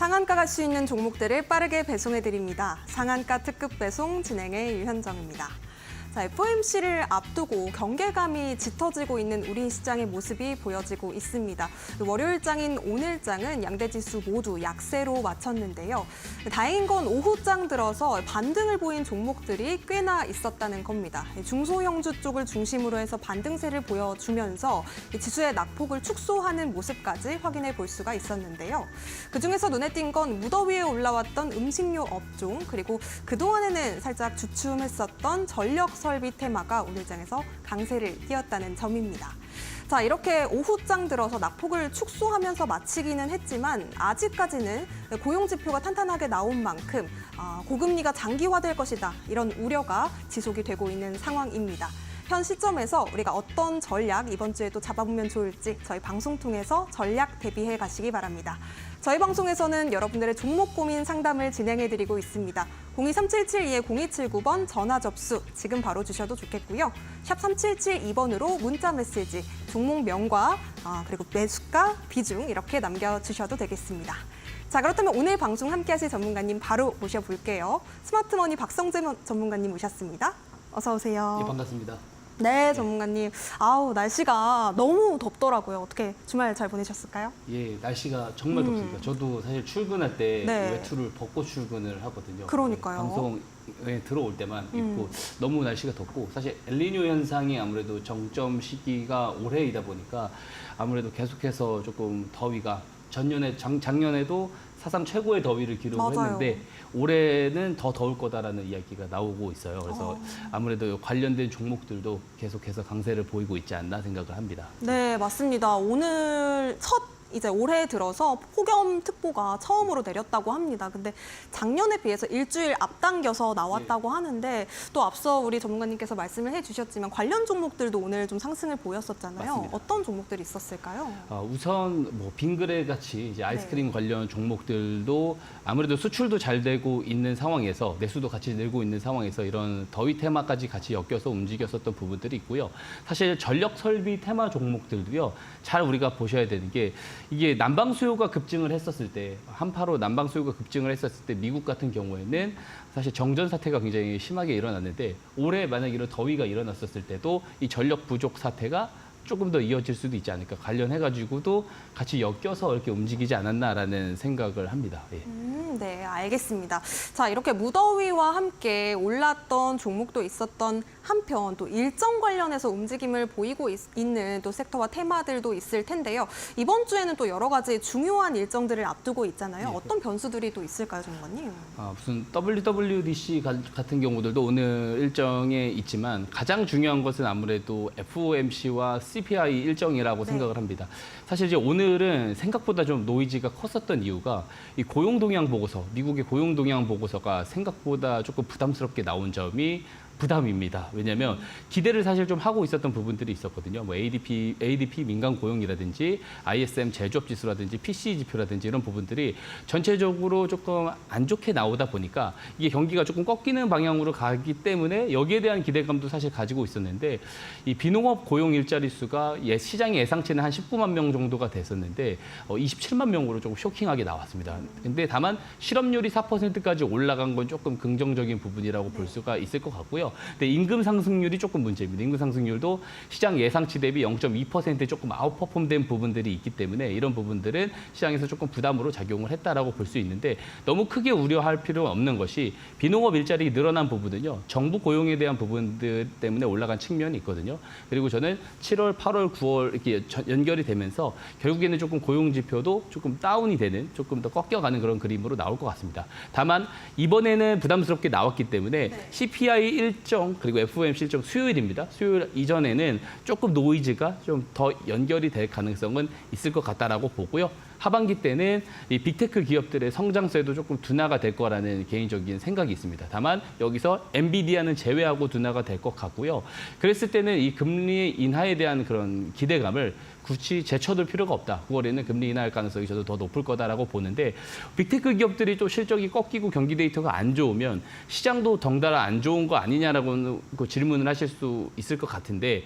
상한가 갈 수 있는 종목들을 빠르게 배송해드립니다. 상한가 특급 배송 진행의 유현정입니다. 자, FOMC를 앞두고 경계감이 짙어지고 있는 우리 시장의 모습이 보여지고 있습니다. 월요일장인 오늘장은 양대지수 모두 약세로 마쳤는데요. 다행인 건 오후장 들어서 반등을 보인 종목들이 꽤나 있었다는 겁니다. 중소형주 쪽을 중심으로 해서 반등세를 보여주면서 지수의 낙폭을 축소하는 모습까지 확인해 볼 수가 있었는데요. 그중에서 눈에 띈 건 무더위에 올라왔던 음식료 업종, 그리고 그동안에는 살짝 주춤했었던 전력 설비 테마가 오늘장에서 강세를 띄었다는 점입니다. 자, 이렇게 오후장 들어서 낙폭을 축소하면서 마치기는 했지만 아직까지는 고용지표가 탄탄하게 나온 만큼 고금리가 장기화될 것이다, 이런 우려가 지속이 되고 있는 상황입니다. 현 시점에서 우리가 어떤 전략 이번 주에도 잡아보면 좋을지 저희 방송 통해서 전략 대비해 가시기 바랍니다. 저희 방송에서는 여러분들의 종목 고민 상담을 진행해드리고 있습니다. 02377-0279번 전화 접수 지금 바로 주셔도 좋겠고요. 샵 3772번으로 문자 메시지, 종목명과 그리고 매수가, 비중 이렇게 남겨주셔도 되겠습니다. 자, 그렇다면 오늘 방송 함께 하실 전문가님 바로 모셔볼게요. 스마트머니 박성재 전문가님 모셨습니다. 어서 오세요. 예, 반갑습니다. 네, 전문가님. 아우, 날씨가 너무 덥더라고요. 어떻게 주말 잘 보내셨을까요? 예, 날씨가 정말 덥습니다. 저도 사실 출근할 때 네. 외투를 벗고 출근을 하거든요. 그러니까요. 방송에 들어올 때만 입고 너무 날씨가 덥고, 사실 엘니뇨 현상이 아무래도 정점 시기가 올해이다 보니까 아무래도 계속해서 조금 더위가 작년에도 사상 최고의 더위를 기록했는데 올해는 더 더울 거다라는 이야기가 나오고 있어요. 그래서 아무래도 관련된 종목들도 계속해서 강세를 보이고 있지 않나 생각을 합니다. 네, 맞습니다. 오늘 이제 올해 들어서 폭염특보가 처음으로 내렸다고 합니다. 근데 작년에 비해서 일주일 앞당겨서 나왔다고 하는데 또 앞서 우리 전문가님께서 말씀을 해주셨지만 관련 종목들도 오늘 좀 상승을 보였었잖아요. 맞습니다. 어떤 종목들이 있었을까요? 우선 뭐 빙그레 같이 이제 아이스크림 관련 종목들도 아무래도 수출도 잘 되고 있는 상황에서 내수도 같이 늘고 있는 상황에서 이런 더위 테마까지 같이 엮여서 움직였었던 부분들이 있고요. 사실 전력 설비 테마 종목들도요. 잘 우리가 보셔야 되는 게, 이게 난방 수요가 급증을 했었을 때, 한파로 난방 수요가 급증을 했었을 때 미국 같은 경우에는 사실 정전 사태가 굉장히 심하게 일어났는데, 올해 만약 이런 더위가 일어났었을 때도 이 전력 부족 사태가 조금 더 이어질 수도 있지 않을까, 관련해가지고도 같이 엮여서 이렇게 움직이지 않았나라는 생각을 합니다. 예. 네, 알겠습니다. 자, 이렇게 무더위와 함께 올랐던 종목도 있었던 한편 또 일정 관련해서 움직임을 보이고 있는 또 섹터와 테마들도 있을 텐데요. 이번 주에는 또 여러 가지 중요한 일정들을 앞두고 있잖아요. 네. 어떤 변수들이 또 있을까요, 전문가님? 무슨 WWDC 같은 경우들도 오늘 일정에 있지만 가장 중요한 것은 아무래도 FOMC와 CPI 일정이라고 생각을 합니다. 사실 이제 오늘은 생각보다 좀 노이즈가 컸었던 이유가 이 고용 동향 보고서, 미국의 고용 동향 보고서가 생각보다 조금 부담스럽게 나온 점이 부담입니다. 왜냐하면 기대를 사실 좀 하고 있었던 부분들이 있었거든요. 뭐 ADP 민간 고용이라든지 ISM 제조업 지수라든지 PCE 지표라든지 이런 부분들이 전체적으로 조금 안 좋게 나오다 보니까 이게 경기가 조금 꺾이는 방향으로 가기 때문에 여기에 대한 기대감도 사실 가지고 있었는데, 이 비농업 고용 일자리 수가 시장의 예상치는 한 19만 명 정도가 됐었는데 27만 명으로 조금 쇼킹하게 나왔습니다. 근데 다만 실업률이 4%까지 올라간 건 조금 긍정적인 부분이라고 볼 수가 있을 것 같고요. 근데 임금 상승률이 조금 문제입니다. 임금 상승률도 시장 예상치 대비 0.2% 조금 아웃퍼폼된 부분들이 있기 때문에 이런 부분들은 시장에서 조금 부담으로 작용을 했다라고 볼 수 있는데, 너무 크게 우려할 필요는 없는 것이 비농업 일자리 늘어난 부분은요. 정부 고용에 대한 부분들 때문에 올라간 측면이 있거든요. 그리고 저는 7월, 8월, 9월 이렇게 연결이 되면서 결국에는 조금 고용 지표도 조금 다운이 되는, 조금 더 꺾여가는 그런 그림으로 나올 것 같습니다. 다만 이번에는 부담스럽게 나왔기 때문에 CPI 일정 그리고 FOMC 일정 수요일입니다. 수요일 이전에는 조금 노이즈가 좀 더 연결이 될 가능성은 있을 것 같다라고 보고요. 하반기 때는 이 빅테크 기업들의 성장세도 조금 둔화가 될 거라는 개인적인 생각이 있습니다. 다만 여기서 엔비디아는 제외하고 둔화가 될 것 같고요. 그랬을 때는 이 금리 인하에 대한 그런 기대감을 굳이 제쳐둘 필요가 없다. 9월에는 금리 인하할 가능성이 저도 더 높을 거다라고 보는데, 빅테크 기업들이 또 실적이 꺾이고 경기 데이터가 안 좋으면 시장도 덩달아 안 좋은 거 아니냐라고 질문을 하실 수 있을 것 같은데,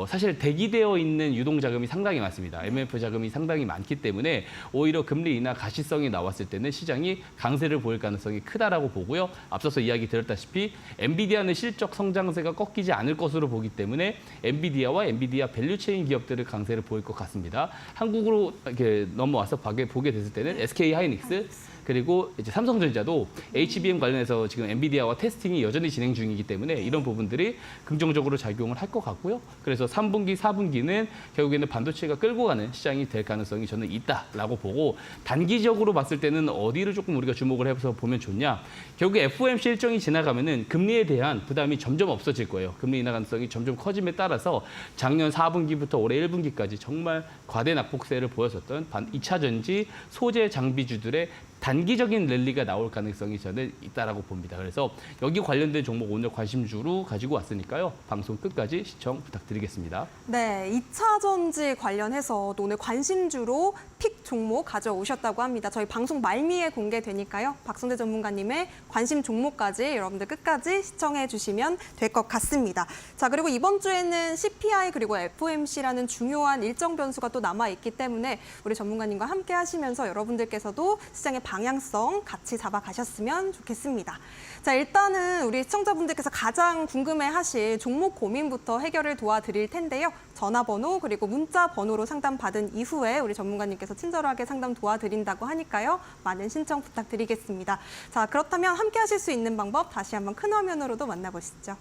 사실 대기되어 있는 유동자금이 상당히 많습니다. MF 자금이 상당히 많기 때문에 오히려 금리 인하 가시성이 나왔을 때는 시장이 강세를 보일 가능성이 크다라고 보고요. 앞서서 이야기 드렸다시피 엔비디아는 실적 성장세가 꺾이지 않을 것으로 보기 때문에 엔비디아와 엔비디아 밸류체인 기업들을 강세를 보일 것 같습니다. 한국으로 이렇게 넘어와서 보게 됐을 때는 SK 하이닉스 그리고 이제 삼성전자도 HBM 관련해서 지금 엔비디아와 테스팅이 여전히 진행 중이기 때문에 이런 부분들이 긍정적으로 작용을 할 것 같고요. 그래서 3분기, 4분기는 결국에는 반도체가 끌고 가는 시장이 될 가능성이 저는 있다라고 보고 단기적으로 봤을 때는 어디를 조금 우리가 주목을 해서 보면 좋냐. 결국에 FOMC 일정이 지나가면은 금리에 대한 부담이 점점 없어질 거예요. 금리 인하 가능성이 점점 커짐에 따라서 작년 4분기부터 올해 1분기까지 정말 과대 낙폭세를 보였었던 2차 전지 소재 장비주들의 단기적인 랠리가 나올 가능성이 저는 있다라고 봅니다. 그래서 여기 관련된 종목 오늘 관심주로 가지고 왔으니까요. 방송 끝까지 시청 부탁드리겠습니다. 네, 2차 전지 관련해서 또 오늘 관심주로 픽 종목 가져오셨다고 합니다. 저희 방송 말미에 공개되니까요. 박성재 전문가님의 관심 종목까지 여러분들 끝까지 시청해 주시면 될 것 같습니다. 자, 그리고 이번 주에는 CPI 그리고 FOMC라는 중요한 일정 변수가 또 남아있기 때문에 우리 전문가님과 함께 하시면서 여러분들께서도 시장의 방향성 같이 잡아가셨으면 좋겠습니다. 자, 일단은 우리 시청자분들께서 가장 궁금해하실 종목 고민부터 해결을 도와드릴 텐데요. 전화번호 그리고 문자 번호로 상담 받은 이후에 우리 전문가님께서 친절하게 상담 도와드린다고 하니까요. 많은 신청 부탁드리겠습니다. 자, 그렇다면 함께 하실 수 있는 방법 다시 한번 큰 화면으로도 만나보시죠.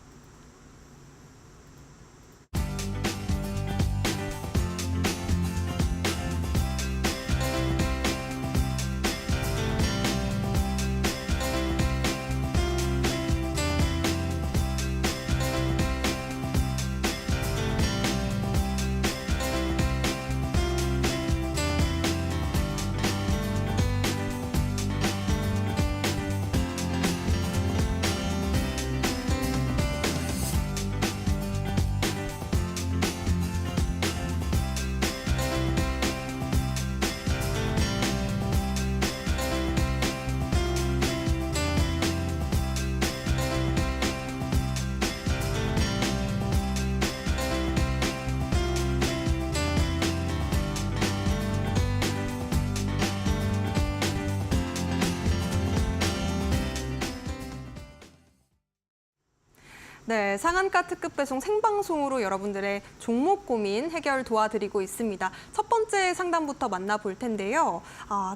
네, 상한가 특급 배송 생방송으로 여러분들의 종목 고민 해결 도와드리고 있습니다. 첫 번째 상담부터 만나볼 텐데요.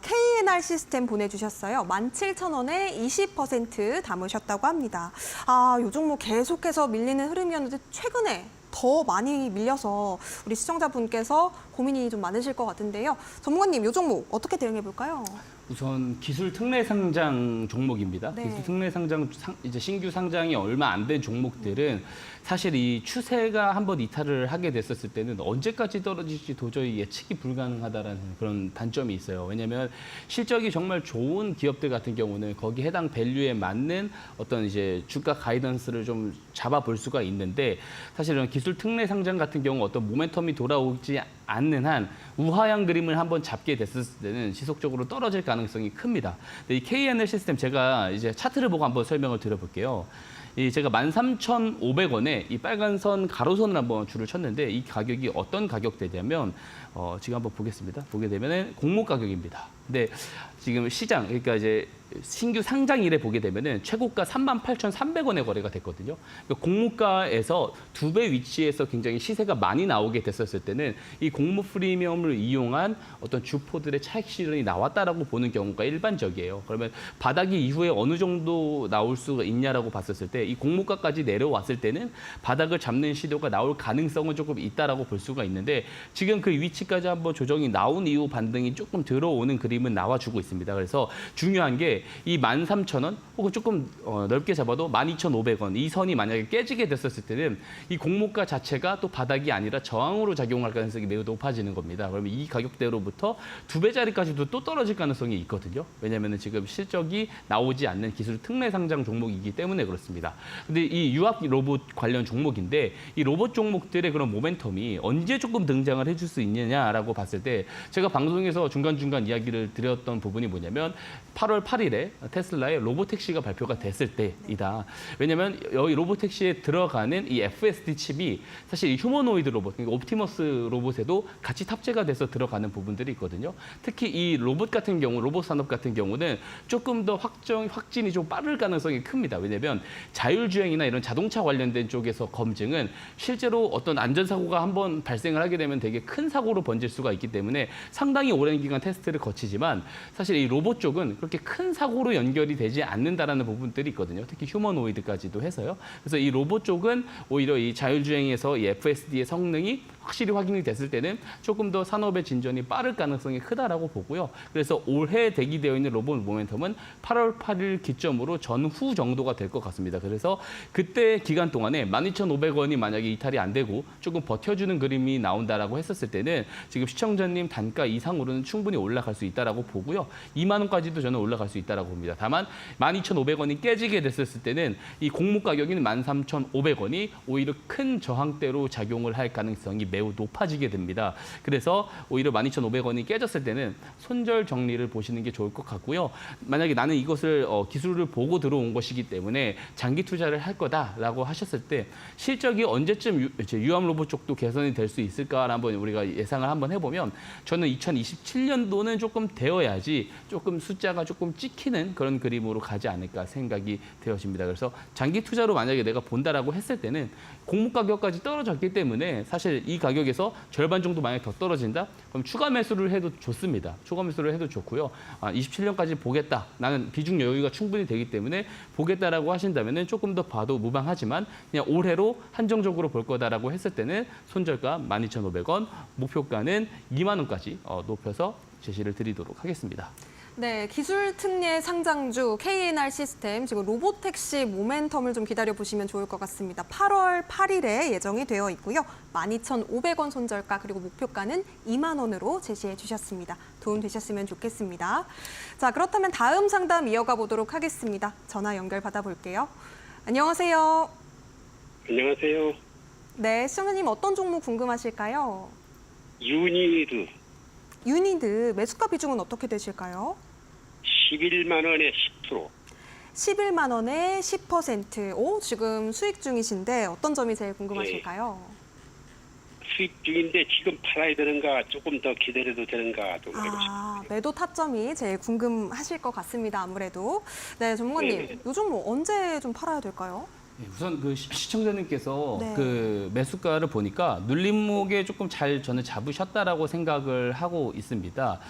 KNR 시스템 보내주셨어요. 17,000원에 20% 담으셨다고 합니다. 요 종목 계속해서 밀리는 흐름이었는데 최근에 더 많이 밀려서 우리 시청자분께서 고민이 좀 많으실 것 같은데요. 전문가님, 요 종목 어떻게 대응해 볼까요? 우선 기술 특례 상장 종목입니다. 네. 기술 특례 상장 이제 신규 상장이 얼마 안 된 종목들은 사실 이 추세가 한번 이탈을 하게 됐었을 때는 언제까지 떨어질지 도저히 예측이 불가능하다라는 그런 단점이 있어요. 왜냐하면 실적이 정말 좋은 기업들 같은 경우는 거기 해당 밸류에 맞는 어떤 이제 주가 가이던스를 좀 잡아볼 수가 있는데 사실 이런 기술 특례 상장 같은 경우 어떤 모멘텀이 돌아오지 않는 한 우하향 그림을 한번 잡게 됐을 때는 지속적으로 떨어질 가능성이 큽니다. 근데 이 KNR 시스템 제가 이제 차트를 보고 한번 설명을 드려볼게요. 제가 13,500원에 이 빨간 선 가로선을 한번 줄을 쳤는데 이 가격이 어떤 가격대냐면 지금 한번 보겠습니다. 보게 되면은 공모 가격입니다. 근데 지금 시장 그러니까 이제 신규 상장일에 보게 되면은 최고가 38,300원에 거래가 됐거든요. 그러니까 공모가에서 2배 위치에서 굉장히 시세가 많이 나오게 됐었을 때는 이 공모 프리미엄을 이용한 어떤 주포들의 차익 실현이 나왔다라고 보는 경우가 일반적이에요. 그러면 바닥이 이후에 어느 정도 나올 수가 있냐라고 봤었을 때 이 공모가까지 내려왔을 때는 바닥을 잡는 시도가 나올 가능성은 조금 있다라고 볼 수가 있는데 지금 그 위치까지 한번 조정이 나온 이후 반등이 조금 들어오는 그림은 나와주고 있습니다. 그래서 중요한 게 이 13,000원 혹은 조금 넓게 잡아도 12,500원 이 선이 만약에 깨지게 됐었을 때는 이 공모가 자체가 또 바닥이 아니라 저항으로 작용할 가능성이 매우 높아지는 겁니다. 그러면 이 가격대로부터 2배짜리까지도 또 떨어질 가능성이 있거든요. 왜냐하면 지금 실적이 나오지 않는 기술 특례 상장 종목이기 때문에 그렇습니다. 근데 이 유압 로봇 관련 종목인데 이 로봇 종목들의 그런 모멘텀이 언제 조금 등장을 해줄 수 있느냐라고 봤을 때 제가 방송에서 중간중간 이야기를 말씀을 드렸던 부분이 뭐냐면 8월 8일에 테슬라의 로보택시가 발표가 됐을 때이다. 왜냐하면 여기 로보택시에 들어가는 이 FSD 칩이 사실 이 휴머노이드 로봇, 그러니까 옵티머스 로봇에도 같이 탑재가 돼서 들어가는 부분들이 있거든요. 특히 이 로봇 같은 경우, 로봇 산업 같은 경우는 조금 더 확진이 좀 빠를 가능성이 큽니다. 왜냐하면 자율주행이나 이런 자동차 관련된 쪽에서 검증은 실제로 어떤 안전사고가 한번 발생을 하게 되면 되게 큰 사고로 번질 수가 있기 때문에 상당히 오랜 기간 테스트를 거치지만 사실 이 로봇 쪽은 그렇게 큰 사고로 연결이 되지 않는다라는 부분들이 있거든요. 특히 휴머노이드까지도 해서요. 그래서 이 로봇 쪽은 오히려 이 자율주행에서 이 FSD의 성능이 확실히 확인이 됐을 때는 조금 더 산업의 진전이 빠를 가능성이 크다라고 보고요. 그래서 올해 대기되어 있는 로봇 모멘텀은 8월 8일 기점으로 전후 정도가 될 것 같습니다. 그래서 그때 기간 동안에 12,500원이 만약에 이탈이 안 되고 조금 버텨주는 그림이 나온다라고 했었을 때는 지금 시청자님 단가 이상으로는 충분히 올라갈 수 있다라고 보고요. 2만 원까지도 저는 올라갈 수 있다라고 봅니다. 다만 12,500원이 깨지게 됐을 때는 이 공모 가격인 13,500원이 오히려 큰 저항대로 작용을 할 가능성이 매우 높아지게 됩니다. 그래서 오히려 12,500원이 깨졌을 때는 손절 정리를 보시는 게 좋을 것 같고요. 만약에 나는 이것을 기술을 보고 들어온 것이기 때문에 장기 투자를 할 거다라고 하셨을 때 실적이 언제쯤 유암 로봇 쪽도 개선이 될 수 있을까 한번 우리가 예상을 한번 해보면 저는 2027년도는 조금 되어야지 조금 숫자가 조금 찍히는 그런 그림으로 가지 않을까 생각이 되어집니다. 그래서 장기 투자로 만약에 내가 본다라고 했을 때는 공모 가격까지 떨어졌기 때문에 사실 이 가격에서 절반 정도 만약에 더 떨어진다? 그럼 추가 매수를 해도 좋습니다. 추가 매수를 해도 좋고요. 27년까지 보겠다. 나는 비중 여유가 충분히 되기 때문에 보겠다라고 하신다면 조금 더 봐도 무방하지만 그냥 올해로 한정적으로 볼 거다라고 했을 때는 손절가 12,500원, 목표가는 2만 원까지 높여서 제시를 드리도록 하겠습니다. 네, 기술 특례 상장주 KNR 시스템 지금 로보택시 모멘텀을 좀 기다려 보시면 좋을 것 같습니다. 8월 8일에 예정이 되어 있고요. 12,500원 손절가 그리고 목표가는 2만 원으로 제시해 주셨습니다. 도움 되셨으면 좋겠습니다. 자, 그렇다면 다음 상담 이어가 보도록 하겠습니다. 전화 연결 받아볼게요. 안녕하세요. 안녕하세요. 네, 시청자님 어떤 종목 궁금하실까요? 유니드 유니드 매수가 비중은 어떻게 되실까요? 11만 원에 10%. 11만 원에 10%. 오, 지금 수익 중이신데 어떤 점이 제일 궁금하실까요? 수익 중인데 지금 팔아야 되는가 조금 더 기다려도 되는가 좀 알고 싶습니다. 매도 타점이 제일 궁금하실 것 같습니다. 아무래도. 네, 전문가님. 네. 요즘 언제 좀 팔아야 될까요? 우선 그 시청자님께서 네. 그 매수가를 보니까 눌림목에 조금 잘 저는 잡으셨다라고 생각을 하고 있습니다.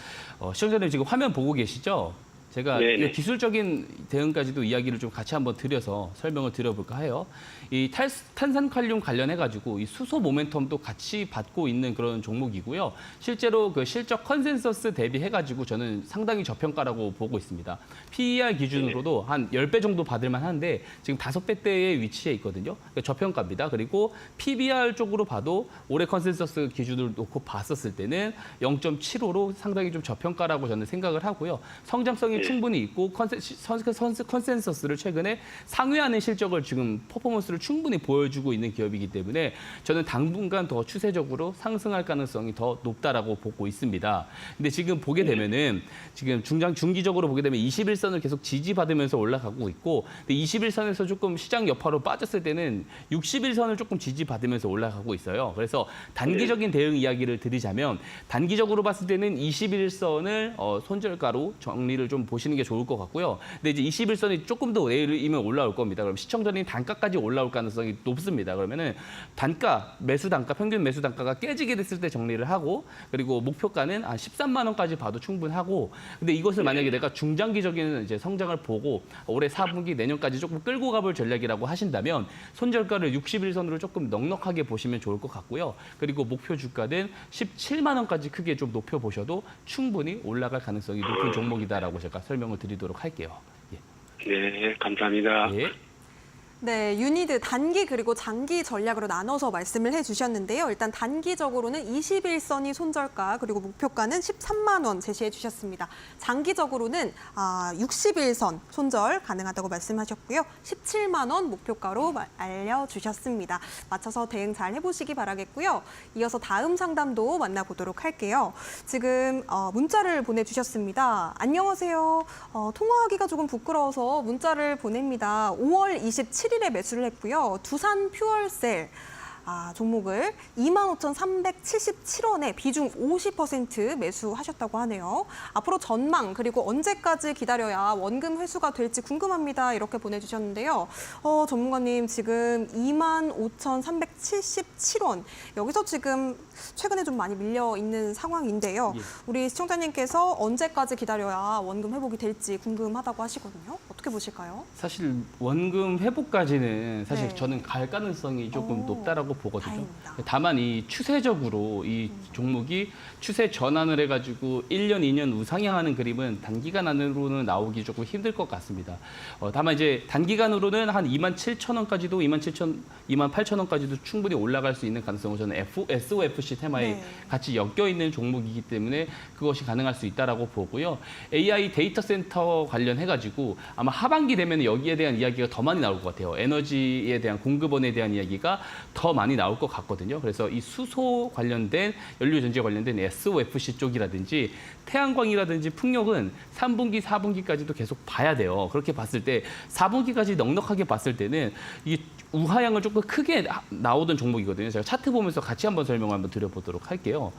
시청자님 지금 화면 보고 계시죠? 제가 네네. 이 기술적인 대응까지도 이야기를 좀 같이 한번 드려서 설명을 드려볼까 해요. 이 탄산칼륨 관련해가지고 이 수소 모멘텀도 같이 받고 있는 그런 종목이고요. 실제로 그 실적 컨센서스 대비해가지고 저는 상당히 저평가라고 보고 있습니다. PER 기준으로도 한 10배 정도 받을만 한데 지금 5배대에 위치해 있거든요. 그러니까 저평가입니다. 그리고 PBR 쪽으로 봐도 올해 컨센서스 기준을 놓고 봤었을 때는 0.75로 상당히 좀 저평가라고 저는 생각을 하고요. 성장성이 충분히 있고 컨센서스를 최근에 상회하는 실적을 지금 퍼포먼스를 충분히 보여주고 있는 기업이기 때문에 저는 당분간 더 추세적으로 상승할 가능성이 더 높다라고 보고 있습니다. 근데 지금 보게 되면은 지금 중기적으로 보게 되면 21선을 계속 지지받으면서 올라가고 있고 근데 21선에서 조금 시장 여파로 빠졌을 때는 61선을 조금 지지받으면서 올라가고 있어요. 그래서 단기적인 대응 이야기를 드리자면 단기적으로 봤을 때는 21선을 손절가로 정리를 좀 보시는 게 좋을 것 같고요. 근데 이제 21선이 조금 더 내일이면 올라올 겁니다. 그럼 시청자님 단가까지 올라올 가능성이 높습니다. 그러면은 단가, 매수 단가, 평균 매수 단가가 깨지게 됐을 때 정리를 하고 그리고 목표가는 한 13만 원까지 봐도 충분하고 근데 이것을 만약에 내가 중장기적인 이제 성장을 보고 올해 4분기 내년까지 조금 끌고 가볼 전략이라고 하신다면 손절가를 61선으로 조금 넉넉하게 보시면 좋을 것 같고요. 그리고 목표 주가는 17만 원까지 크게 좀 높여 보셔도 충분히 올라갈 가능성이 높은 종목이다라고 제가 설명을 드리도록 할게요. 예. 네, 감사합니다. 예. 네, 유니드 단기 그리고 장기 전략으로 나눠서 말씀을 해주셨는데요. 일단 단기적으로는 21선이 손절가 그리고 목표가는 13만 원 제시해 주셨습니다. 장기적으로는 61선 손절 가능하다고 말씀하셨고요. 17만 원 목표가로 알려주셨습니다. 맞춰서 대응 잘 해보시기 바라겠고요. 이어서 다음 상담도 만나보도록 할게요. 지금 문자를 보내주셨습니다. 안녕하세요. 통화하기가 조금 부끄러워서 문자를 보냅니다. 5월 27일에 매수를 했고요. 두산 퓨얼셀 종목을 25,377원에 비중 50% 매수하셨다고 하네요. 앞으로 전망 그리고 언제까지 기다려야 원금 회수가 될지 궁금합니다. 이렇게 보내주셨는데요. 전문가님 지금 25,377원 여기서 지금 최근에 좀 많이 밀려 있는 상황인데요. 예. 우리 시청자님께서 언제까지 기다려야 원금 회복이 될지 궁금하다고 하시거든요. 어떻게 보실까요? 사실 원금 회복까지는 사실 네. 저는 갈 가능성이 조금 높다라고 보거든요. 다행입니다. 다만 이 추세적으로 이 종목이 추세 전환을 해가지고 1년, 2년 우상향하는 그림은 단기간 안으로는 나오기 조금 힘들 것 같습니다. 다만 이제 단기간으로는 한 27,000원까지도 28,000원까지도 충분히 올라갈 수 있는 가능성은 저는 SOFC 테마에 네. 같이 엮여 있는 종목이기 때문에 그것이 가능할 수 있다라고 보고요. AI 데이터 센터 관련해가지고 아마 하반기 되면 여기에 대한 이야기가 더 많이 나올 것 같아요. 에너지에 대한 공급원에 대한 이야기가 더 많이 나올 것 같거든요. 그래서 이 수소 관련된 연료 전지 관련된 SOFC 쪽이라든지 태양광이라든지 풍력은 3분기, 4분기까지도 계속 봐야 돼요. 그렇게 봤을 때 4분기까지 넉넉하게 봤을 때는 이게 우하향을 조금 크게 나오던 종목이거든요. 제가 차트 보면서 같이 한번 설명을 한번 드려보도록 할게요.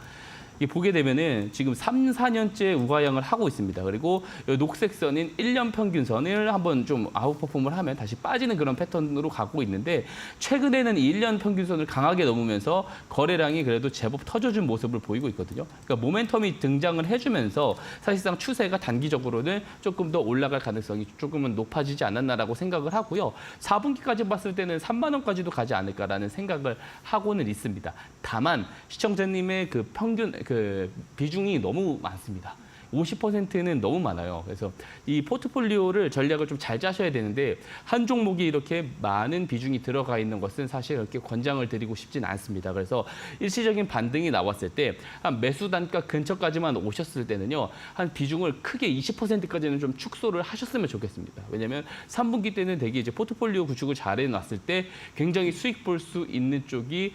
이 보게 되면은 지금 3, 4년째 우하향을 하고 있습니다. 그리고 이 녹색 선인 1년 평균선을 한번 좀 아웃퍼폼을 하면 다시 빠지는 그런 패턴으로 가고 있는데 최근에는 이 1년 평균선을 강하게 넘으면서 거래량이 그래도 제법 터져준 모습을 보이고 있거든요. 그러니까 모멘텀이 등장을 해주면서 사실상 추세가 단기적으로는 조금 더 올라갈 가능성이 조금은 높아지지 않았나라고 생각을 하고요. 4분기까지 봤을 때는 3만 원까지도 가지 않을까라는 생각을 하고는 있습니다. 다만 시청자님의 그 평균 그 비중이 너무 많습니다. 50%는 너무 많아요. 그래서 이 포트폴리오를 전략을 좀 잘 짜셔야 되는데 한 종목이 이렇게 많은 비중이 들어가 있는 것은 사실 그렇게 권장을 드리고 싶진 않습니다. 그래서 일시적인 반등이 나왔을 때 한 매수 단가 근처까지만 오셨을 때는요. 한 비중을 크게 20%까지는 좀 축소를 하셨으면 좋겠습니다. 왜냐하면 3분기 때는 되게 이제 포트폴리오 구축을 잘 해놨을 때 굉장히 수익 볼 수 있는 쪽이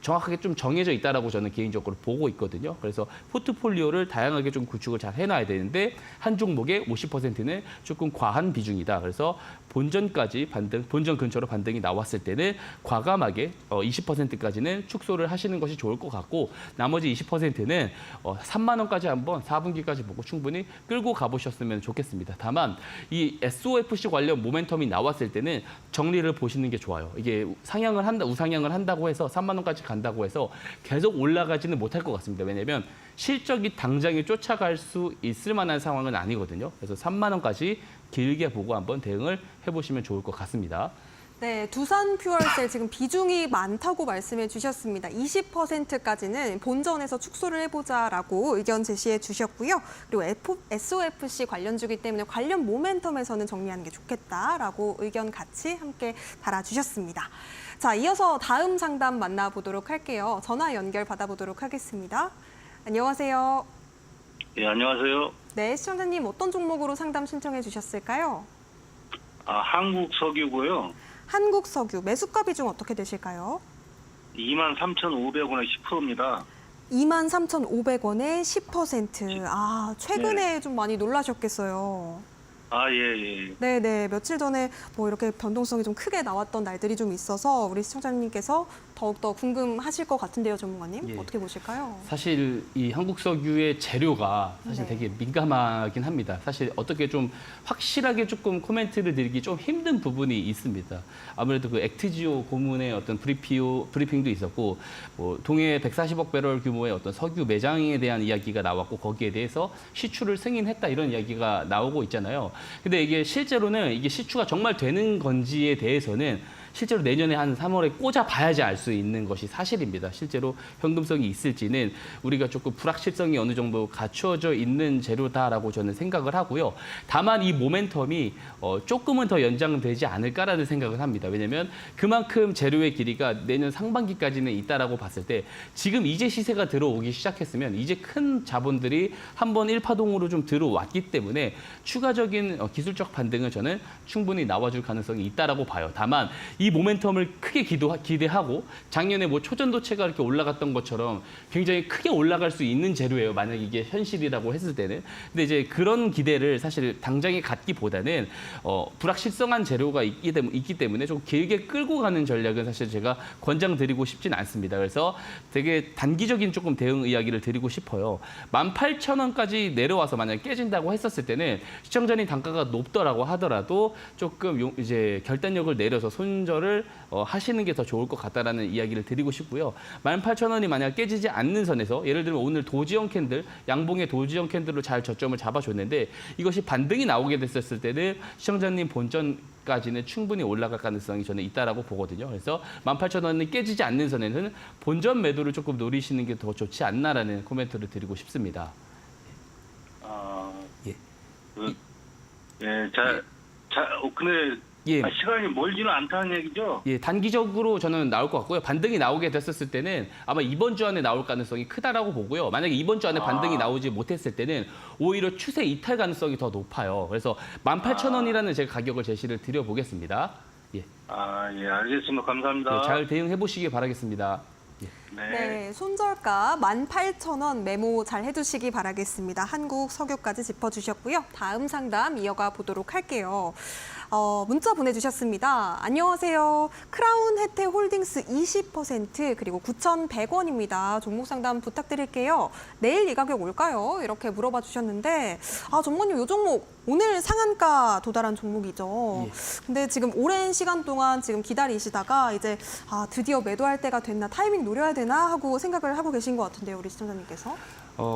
정확하게 좀 정해져 있다라고 저는 개인적으로 보고 있거든요. 그래서 포트폴리오를 다양하게 좀 구축을 잘 해놔야 되는데 한 종목의 50%는 조금 과한 비중이다. 그래서 본전까지 본전 근처로 반등이 나왔을 때는 과감하게 20%까지는 축소를 하시는 것이 좋을 것 같고 나머지 20%는 3만 원까지 한번 4분기까지 보고 충분히 끌고 가보셨으면 좋겠습니다. 다만 이 SOFC 관련 모멘텀이 나왔을 때는 정리를 보시는 게 좋아요. 이게 상향을 한다, 우상향을 한다고 해서 3만 원까지 간다고 해서 계속 올라가지는 못할 것 같습니다. 왜냐하면 실적이 당장에 쫓아갈 수 있을 만한 상황은 아니거든요. 그래서 3만 원까지 길게 보고 한번 대응을 해보시면 좋을 것 같습니다. 네, 두산 퓨얼셀 지금 비중이 많다고 말씀해 주셨습니다. 20%까지는 본전에서 축소를 해보자라고 의견 제시해 주셨고요. 그리고 SOFC 관련주기 때문에 관련 모멘텀에서는 정리하는 게 좋겠다라고 의견 같이 함께 달아주셨습니다. 자, 이어서 다음 상담 만나보도록 할게요. 전화 연결 받아보도록 하겠습니다. 안녕하세요. 예, 안녕하세요. 네, 시청자님 어떤 종목으로 상담 신청해 주셨을까요? 한국석유고요. 한국석유 매수가 비중 어떻게 되실까요? 23,500원에 10%입니다. 23,500원에 10%. 최근에 네. 좀 많이 놀라셨겠어요. 예. 네네, 며칠 전에 뭐 이렇게 변동성이 좀 크게 나왔던 날들이 좀 있어서 우리 시청자님께서 더욱더 궁금하실 것 같은데요, 전문가님. 예. 어떻게 보실까요? 사실 이 한국석유의 재료가 사실 네. 되게 민감하긴 합니다. 사실 어떻게 좀 확실하게 조금 코멘트를 드리기 좀 힘든 부분이 있습니다. 아무래도 그 액트지오 고문의 어떤 브리핑도 있었고, 뭐 동해 140억 배럴 규모의 어떤 석유 매장에 대한 이야기가 나왔고 거기에 대해서 시추를 승인했다 이런 이야기가 나오고 있잖아요. 근데 이게 실제로는 이게 시추가 정말 되는 건지에 대해서는 실제로 내년에 한 3월에 꽂아봐야지 알 수 있는 것이 사실입니다. 실제로 현금성이 있을지는 우리가 조금 불확실성이 어느 정도 갖추어져 있는 재료다라고 저는 생각을 하고요. 다만 이 모멘텀이 조금은 더 연장되지 않을까라는 생각을 합니다. 왜냐하면 그만큼 재료의 길이가 내년 상반기까지는 있다라고 봤을 때 지금 이제 시세가 들어오기 시작했으면 이제 큰 자본들이 한번 일파동으로 좀 들어왔기 때문에 추가적인 기술적 반등은 저는 충분히 나와줄 가능성이 있다라고 봐요. 다만 이 모멘텀을 크게 기대하고 작년에 뭐 초전도체가 이렇게 올라갔던 것처럼 굉장히 크게 올라갈 수 있는 재료예요. 만약 이게 현실이라고 했을 때는. 근데 이제 그런 기대를 사실 당장에 갖기보다는 불확실성한 재료가 있기 때문에 좀 길게 끌고 가는 전략은 사실 제가 권장드리고 싶진 않습니다. 그래서 되게 단기적인 조금 대응 이야기를 드리고 싶어요. 18,000원까지 내려와서 만약 깨진다고 했었을 때는 시청자님 단가가 높더라고 하더라도 조금 이제 결단력을 내려서 손절을 하시는 게 더 좋을 것 같다라는 이야기를 드리고 싶고요. 18,000원이 만약 깨지지 않는 선에서 예를 들면 오늘 도지형 캔들, 양봉의 도지형 캔들로 잘 저점을 잡아줬는데 이것이 반등이 나오게 됐었을 때는 시청자님 본전까지는 충분히 올라갈 가능성이 저는 있다라고 보거든요. 그래서 18,000원이 깨지지 않는 선에는 본전 매도를 조금 노리시는 게 더 좋지 않나라는 코멘트를 드리고 싶습니다. 예. 근데 예. 시간이 멀지는 않다는 얘기죠? 예, 단기적으로 저는 나올 것 같고요. 반등이 나오게 됐었을 때는 아마 이번 주 안에 나올 가능성이 크다라고 보고요. 만약에 이번 주 안에 반등이 나오지 못했을 때는 오히려 추세 이탈 가능성이 더 높아요. 그래서 18,000원이라는 제가 가격을 제시를 드려보겠습니다. 예. 예, 알겠습니다. 감사합니다. 네, 잘 대응해 보시기 바라겠습니다. 네, 손절가 18,000원 메모 잘 해두시기 바라겠습니다. 한국 석유까지 짚어주셨고요. 다음 상담 이어가 보도록 할게요. 문자 보내주셨습니다. 안녕하세요. 크라운 혜태 홀딩스 20% 그리고 9,100원입니다. 종목 상담 부탁드릴게요. 내일 이 가격 올까요? 이렇게 물어봐 주셨는데 전문님 이 종목 오늘 상한가 도달한 종목이죠. 예. 근데 지금 오랜 시간 동안 지금 기다리시다가 이제 드디어 매도할 때가 됐나 타이밍 노려야 되나 하고 생각을 하고 계신 것 같은데요, 우리 시청자님께서.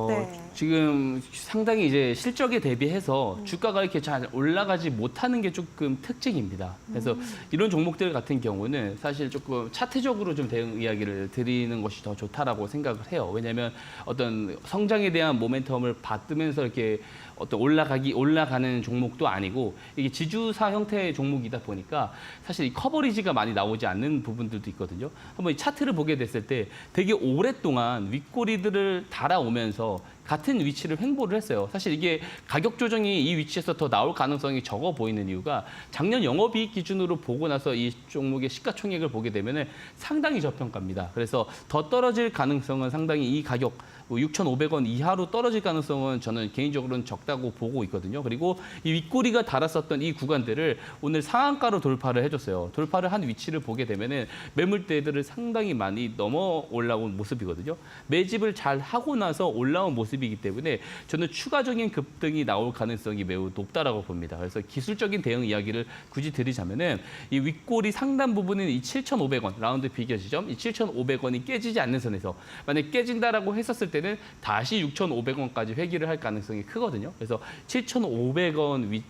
네. 지금 상당히 이제 실적에 대비해서 주가가 이렇게 잘 올라가지 못하는 게 조금 특징입니다. 그래서 이런 종목들 같은 경우는 사실 조금 차트적으로 좀 대응 이야기를 드리는 것이 더 좋다라고 생각을 해요. 왜냐하면 어떤 성장에 대한 모멘텀을 받으면서 이렇게 어떤 올라가는 종목도 아니고 이게 지주사 형태의 종목이다 보니까 사실 이 커버리지가 많이 나오지 않는 부분들도 있거든요. 한번 이 차트를 보게 됐을 때 되게 오랫동안 윗꼬리들을 달아오면서 같은 위치를 횡보를 했어요. 사실 이게 가격 조정이 이 위치에서 더 나올 가능성이 적어 보이는 이유가 작년 영업이익 기준으로 보고 나서 이 종목의 시가총액을 보게 되면 상당히 저평가입니다. 그래서 더 떨어질 가능성은 상당히 이 가격 6,500원 이하로 떨어질 가능성은 저는 개인적으로는 적다고 보고 있거든요. 그리고 이 윗꼬리가 달았었던 이 구간들을 오늘 상한가로 돌파를 해줬어요. 돌파를 한 위치를 보게 되면 매물대들을 상당히 많이 넘어 올라온 모습이거든요. 매집을 잘 하고 나서 올라온 모습이기 때문에 저는 추가적인 급등이 나올 가능성이 매우 높다라고 봅니다. 그래서 기술적인 대응 이야기를 굳이 드리자면은 이 윗꼬리 상단 부분은 이 7,500원 라운드 비교 지점, 이 7,500원이 깨지지 않는 선에서 만약 깨진다라고 했었을 때는 다시 6,500원까지 회귀를 할 가능성이 크거든요. 그래서 7,500원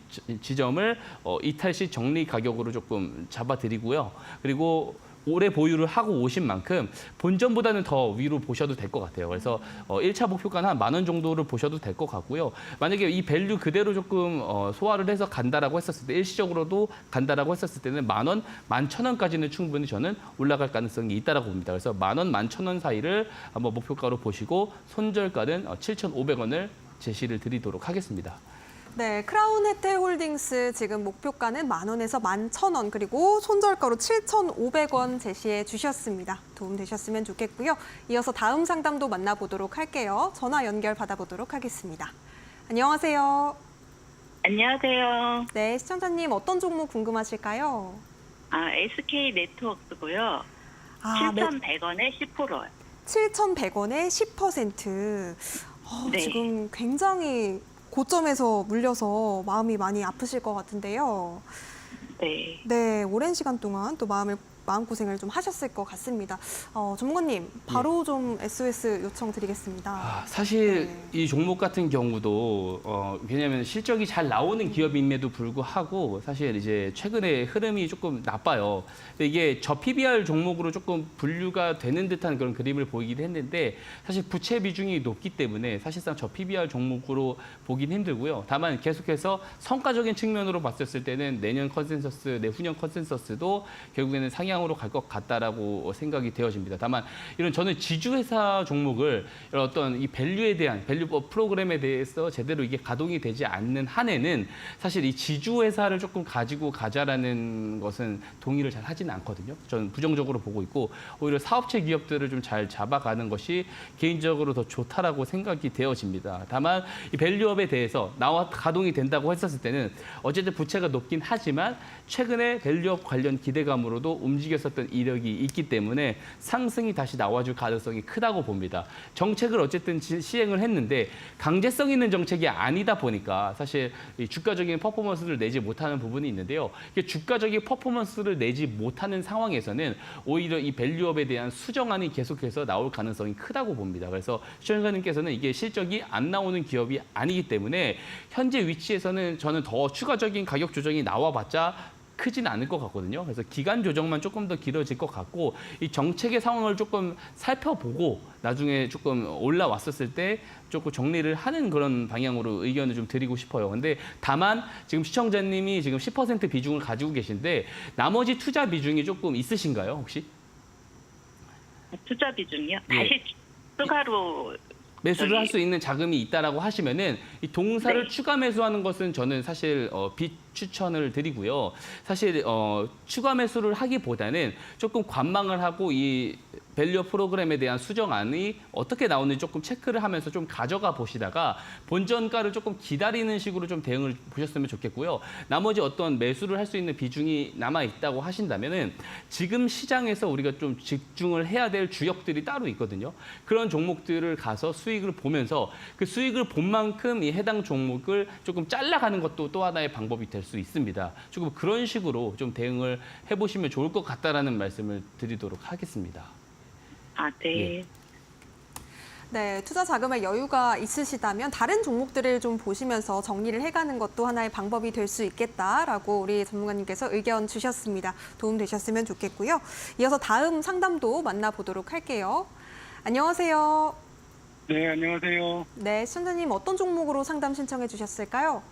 지점을 이탈 시 정리 가격으로 조금 잡아드리고요. 그리고 오래 보유를 하고 오신 만큼 본전보다는 더 위로 보셔도 될 것 같아요. 그래서 1차 목표가는 한 10,000원 정도를 보셔도 될 것 같고요. 만약에 이 밸류 그대로 조금 소화를 해서 간다라고 했었을 때 일시적으로도 간다라고 했었을 때는 10,000원, 11,000원까지는 충분히 저는 올라갈 가능성이 있다라고 봅니다. 그래서 10,000원, 11,000원 사이를 한번 목표가로 보시고 손절가는 7,500원을 제시를 드리도록 하겠습니다. 네, 크라운 혜태 홀딩스 지금 목표가는 10,000원에서 11,000원 그리고 손절가로 7,500원 제시해 주셨습니다. 도움 되셨으면 좋겠고요. 이어서 다음 상담도 만나보도록 할게요. 전화 연결 받아보도록 하겠습니다. 안녕하세요. 안녕하세요. 네, 시청자님 어떤 종목 궁금하실까요? SK 네트워크고요. 네. 7,100원에 10%요. 7,100원에 10%. 네. 지금 굉장히 고점에서 물려서 마음이 많이 아프실 것 같은데요. 네. 네, 오랜 시간 동안 또 마음을 마음고생을 좀 하셨을 것 같습니다. 전문가님, 바로 좀 SOS 요청 드리겠습니다. 사실 네. 이 종목 같은 경우도 왜냐하면 실적이 잘 나오는 기업임에도 불구하고 사실 이제 최근에 흐름이 조금 나빠요. 근데 이게 저PBR 종목으로 조금 분류가 되는 듯한 그런 그림을 보이긴 했는데 사실 부채 비중이 높기 때문에 사실상 저PBR 종목으로 보긴 힘들고요. 다만 계속해서 성과적인 측면으로 봤었을 때는 내년 컨센서스, 내후년 컨센서스도 결국에는 상향으로 갈 것 같다라고 생각이 되어집니다. 다만 이런 저는 지주회사 종목을 이런 어떤 이 밸류에 대한 밸류 프로그램에 대해서 제대로 이게 가동이 되지 않는 한에는 사실 이 지주회사를 조금 가지고 가자라는 것은 동의를 잘 하지는 않거든요. 저는 부정적으로 보고 있고 오히려 사업체 기업들을 좀 잘 잡아가는 것이 개인적으로 더 좋다라고 생각이 되어집니다. 다만 이 밸류업에 대해서 나와 가동이 된다고 했었을 때는 어쨌든 부채가 높긴 하지만 최근에 밸류업 관련 기대감으로도 움직였었던 이력이 있기 때문에 상승이 다시 나와줄 가능성이 크다고 봅니다. 정책을 어쨌든 시행을 했는데 강제성 있는 정책이 아니다 보니까 사실 이 주가적인 퍼포먼스를 내지 못하는 부분이 있는데요. 이게 주가적인 퍼포먼스를 내지 못하는 상황에서는 오히려 이 밸류업에 대한 수정안이 계속해서 나올 가능성이 크다고 봅니다. 그래서 시청자님께서는 이게 실적이 안 나오는 기업이 아니기 때문에 현재 위치에서는 저는 더 추가적인 가격 조정이 나와봤자 크진 않을 것 같거든요. 그래서 기간 조정만 조금 더 길어질 것 같고 이 정책의 상황을 조금 살펴보고 나중에 조금 올라왔었을 때 조금 정리를 하는 그런 방향으로 의견을 좀 드리고 싶어요. 근데 다만 지금 시청자님이 지금 10% 비중을 가지고 계신데 나머지 투자 비중이 조금 있으신가요, 혹시? 투자 비중이요? 예. 다시 추가로 매수를 할 수 있는 자금이 있다라고 하시면은 이 동사를 네. 추가 매수하는 것은 저는 사실 비추천을 드리고요. 사실 추가 매수를 하기보다는 조금 관망을 하고 이 밸류 프로그램에 대한 수정안이 어떻게 나오는지 조금 체크를 하면서 좀 가져가 보시다가 본전가를 조금 기다리는 식으로 좀 대응을 보셨으면 좋겠고요. 나머지 어떤 매수를 할 수 있는 비중이 남아 있다고 하신다면은 지금 시장에서 우리가 좀 집중을 해야 될 주역들이 따로 있거든요. 그런 종목들을 가서 수익을 보면서 그 수익을 본 만큼 이 해당 종목을 조금 잘라가는 것도 또 하나의 방법이 될 수 있습니다. 조금 그런 식으로 좀 대응을 해보시면 좋을 것 같다라는 말씀을 드리도록 하겠습니다. 네. 예. 네, 투자 자금에 여유가 있으시다면 다른 종목들을 좀 보시면서 정리를 해가는 것도 하나의 방법이 될 수 있겠다라고 우리 전문가님께서 의견 주셨습니다. 도움 되셨으면 좋겠고요. 이어서 다음 상담도 만나보도록 할게요. 안녕하세요. 네, 안녕하세요. 네, 시청자님 어떤 종목으로 상담 신청해 주셨을까요?